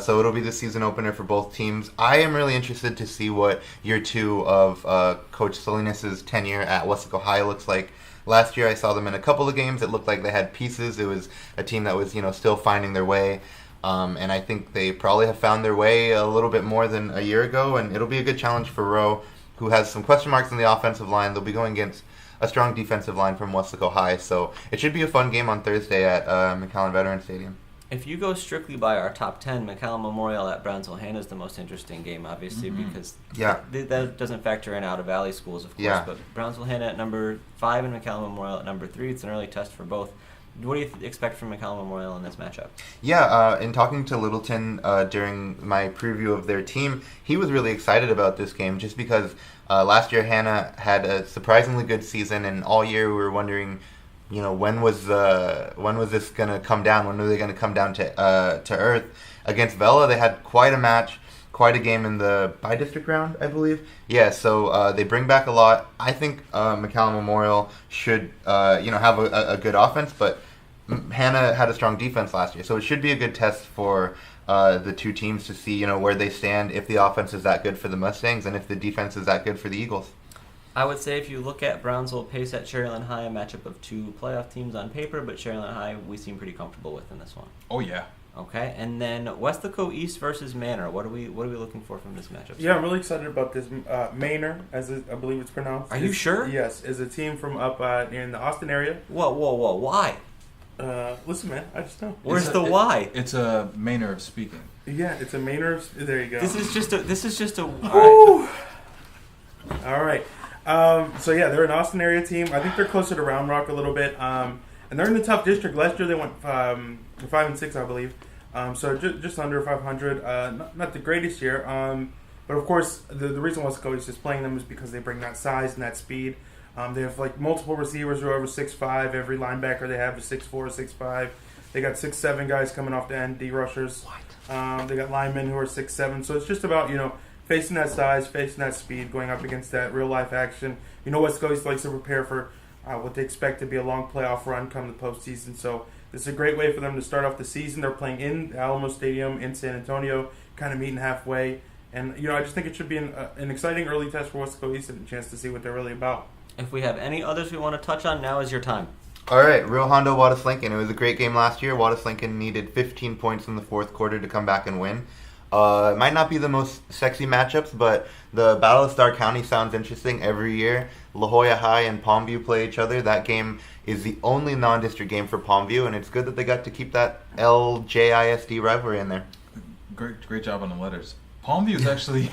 so it'll be the season opener for both teams. I am really interested to see what year 2 of Coach Salinas' tenure at Weslaco High looks like. Last year I saw them in a couple of games. It looked like they had pieces. It was a team that was, still finding their way. And I think they probably have found their way a little bit more than a year ago, and it'll be a good challenge for Row, who has some question marks on the offensive line. They'll be going against a strong defensive line from Weslaco High, so it should be a fun game on Thursday at McAllen Veterans Stadium. If you go strictly by our top 10, McAllen Memorial at Brownsville-Hanna is the most interesting game, obviously, because that doesn't factor in out-of-valley schools, of course, but Brownsville-Hanna at number 5 and McAllen Memorial at number 3. It's an early test for both. What do you expect from McAllen Memorial in this matchup? Yeah, in talking to Littleton during my preview of their team, he was really excited about this game just because last year Hannah had a surprisingly good season, and all year we were wondering, when was this going to come down? When were they going to come down to earth? Against Vela, they had quite a match, quite a game in the bi-district round, I believe. Yeah, so they bring back a lot. I think McAllen Memorial should have a good offense, but Hannah had a strong defense last year, so it should be a good test for the two teams to see where they stand, if the offense is that good for the Mustangs and if the defense is that good for the Eagles. I would say if you look at Brownsville Pace at Cherryland High, a matchup of two playoff teams on paper, but Cherryland High we seem pretty comfortable with in this one. Oh yeah. Okay, and then Weslaco East versus Manor. What are we looking for from this matchup? Yeah, I'm really excited about this. Manor, as I believe it's pronounced. Are you sure? Yes, is a team from up in the Austin area. Whoa, why? Listen, man, I just know. Where's the why? It's a manner of speaking. Yeah, it's a Manor. There you go. This is just a. All right. So yeah, they're an Austin area team. I think they're closer to Round Rock a little bit. And they're in the tough district. Last year they went 5-6, I believe. So just under 500. Not the greatest year. But of course, the reason Weslaco is just playing them is because they bring that size and that speed. They have like multiple receivers who are over 6'5". Every linebacker they have is 6'4", 6'5". They got 6'7" guys coming off the end, D rushers. They got linemen who are 6'7". So it's just about facing that size, facing that speed, going up against that real life action. Weslaco likes to prepare for what they expect to be a long playoff run come the postseason. So this is a great way for them to start off the season. They're playing in Alamo Stadium in San Antonio, kind of meeting halfway. And I just think it should be an exciting early test for Weslaco East and a chance to see what they're really about. If we have any others we want to touch on, now is your time. All right, Real Hondo Wallace Lincoln. It was a great game last year. Wallace Lincoln needed 15 points in the fourth quarter to come back and win. It might not be the most sexy matchups, but the Battle of Star County sounds interesting every year. La Jolla High and Palmview play each other. That game is the only non-district game for Palmview, and it's good that they got to keep that LJISD rivalry in there. Great job on the letters. Palmview is actually...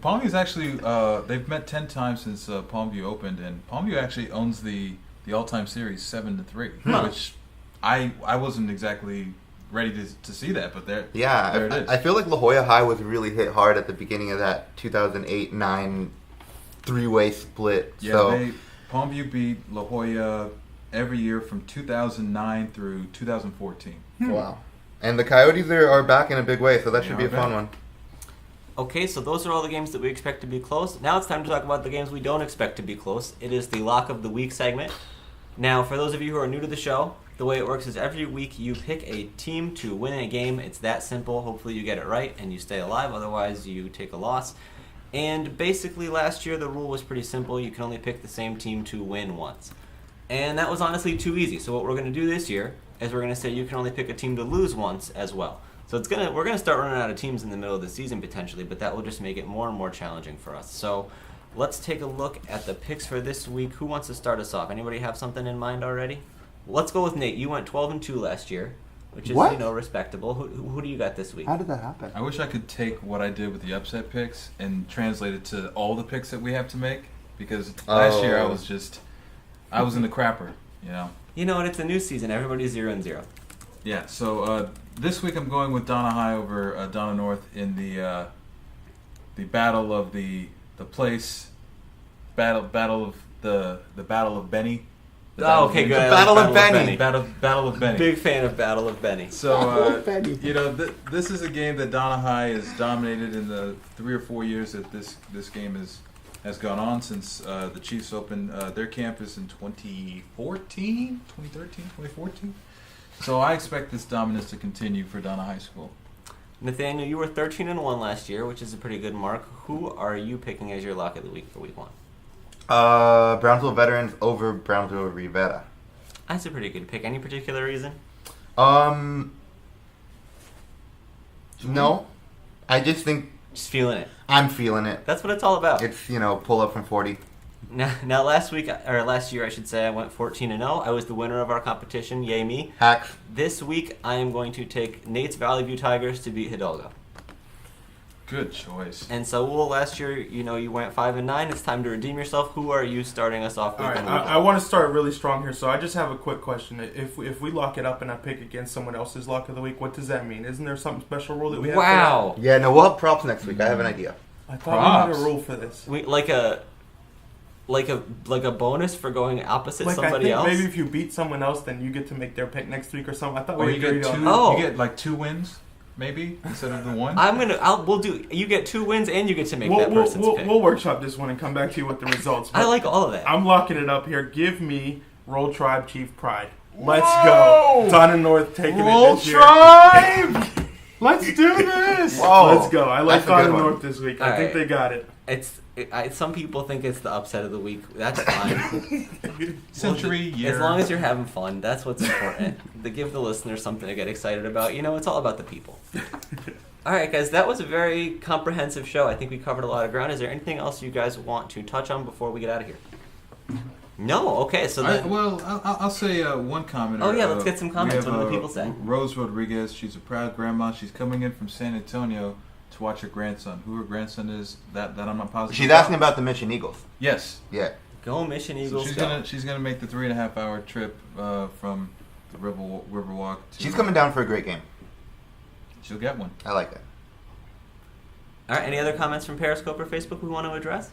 Palmview's actually they've met 10 times since Palmview opened, and Palmview actually owns the all-time series 7-3, which I wasn't exactly ready to see that, but there it is. I feel like La Jolla High was really hit hard at the beginning of that 2008-9 three-way split. Yeah, so Palmview beat La Jolla every year from 2009 through 2014. Wow. And the Coyotes are back in a big way, so that should be a fun one. Okay, so those are all the games that we expect to be close. Now it's time to talk about the games we don't expect to be close. It is the Lock of the Week segment. Now, for those of you who are new to the show, the way it works is every week you pick a team to win a game. It's that simple. Hopefully you get it right and you stay alive. Otherwise, you take a loss. And basically last year the rule was pretty simple. You can only pick the same team to win once. And that was honestly too easy. So what we're going to do this year is we're going to say you can only pick a team to lose once as well. So we're going to start running out of teams in the middle of the season potentially, but that will just make it more and more challenging for us. So let's take a look at the picks for this week. Who wants to start us off? Anybody have something in mind already? Let's go with Nate. You went 12-2 last year, which is respectable. Who do you got this week? How did that happen? I wish I could take what I did with the upset picks and translate it to all the picks that we have to make, because last year I was in the crapper, you know. You know what? It's a new season. Everybody's 0-0. Yeah. So this week I'm going with Donna High over Donna North in the battle of the place, battle of the battle of Benny. Okay, good. Battle of Benny. Battle of Benny. Big fan of Battle of Benny. So, this is a game that Donna High has dominated in the 3 or 4 years that this game has gone on since the Chiefs opened their campus in 2013, 2014. So I expect this dominance to continue for Donna High School. Nathaniel, you were 13-1 last year, which is a pretty good mark. Who are you picking as your lock of the week for week 1? Brownsville Veterans over Brownsville Rivera. That's a pretty good pick. Any particular reason? No. I just think Just feeling it. I'm feeling it. That's what it's all about. It's, pull up from 40. Now last year, I should say, I went 14-0. I was the winner of our competition. Yay me. Hacks. This week, I am going to take Nate's Valley View Tigers to beat Hidalgo. Good choice. And so, last year, you went 5-9. It's time to redeem yourself. Who are you starting us off with? All right, I want to start really strong here, so I just have a quick question. If we lock it up and I pick against someone else's lock of the week, what does that mean? Isn't there some special rule that we have? Wow. Yeah, no, we'll have props next week. I have an idea. I thought we had a rule for this. Like a bonus for going opposite somebody else? Maybe if you beat someone else, then you get to make their pick next week or something. I thought Or we you get agreed two. on that. You get like 2 wins, maybe instead of the one. We'll do. You get 2 wins and you get to make that person's pick. We'll workshop this one and come back to you with the results. I like all of that. I'm locking it up here. Give me Roll Tribe Chief Pride. Let's go. Donna North taking Roll it this year. Tribe! Let's do this! Whoa. Let's go. I like That's a good Donna one. North this week. All I think right. they got it. Some people think it's the upset of the week. That's fine. Century year. As long as you're having fun, that's what's important. To give the listeners something to get excited about. It's all about the people. All right, guys, that was a very comprehensive show. I think we covered a lot of ground. Is there anything else you guys want to touch on before we get out of here? No? Okay, so then... I'll say one comment. Oh, yeah, let's get some comments. We What have, do the people say? Rose Rodriguez, she's a proud grandma. She's coming in from San Antonio to watch her grandson. Who her grandson is, that I'm not positive. She's asking about the Mission Eagles. Yes. Yeah. Go Mission So Eagles. she's gonna make the 3.5-hour trip from the Riverwalk to... She's coming down for a great game. She'll get one. I like that. All right, any other comments from Periscope or Facebook we want to address?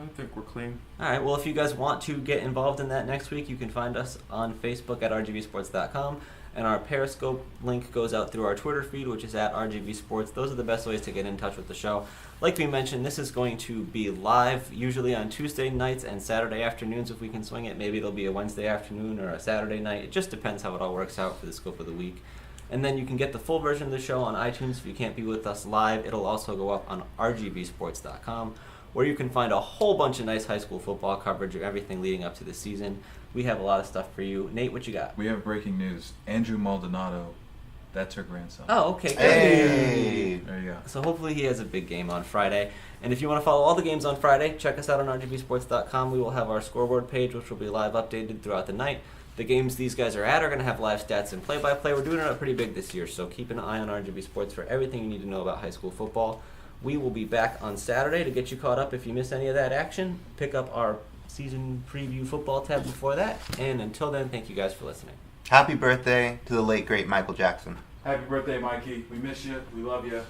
I think we're clean. All right, well, if you guys want to get involved in that next week, you can find us on Facebook at RGVSports.com, and our Periscope link goes out through our Twitter feed, which is at RGVSports. Those are the best ways to get in touch with the show. Like we mentioned, this is going to be live, usually on Tuesday nights and Saturday afternoons if we can swing it. Maybe it'll be a Wednesday afternoon or a Saturday night. It just depends how it all works out for the scope of the week. And then you can get the full version of the show on iTunes if you can't be with us live. It'll also go up on RGVSports.com, where you can find a whole bunch of nice high school football coverage of everything leading up to the season. We have a lot of stuff for you. Nate, what you got? We have breaking news. Andrew Maldonado, that's her grandson. Oh, okay, good. Hey. There you go. So hopefully he has a big game on Friday. And if you want to follow all the games on Friday, check us out on RGVSports.com. We will have our scoreboard page, which will be live updated throughout the night. The games these guys are at are going to have live stats and play-by-play. We're doing it pretty big this year, so keep an eye on RGV Sports for everything you need to know about high school football. We will be back on Saturday to get you caught up if you miss any of that action. Pick up our season preview football tab before that. And until then, thank you guys for listening. Happy birthday to the late, great Michael Jackson. Happy birthday, Mikey. We miss you. We love you.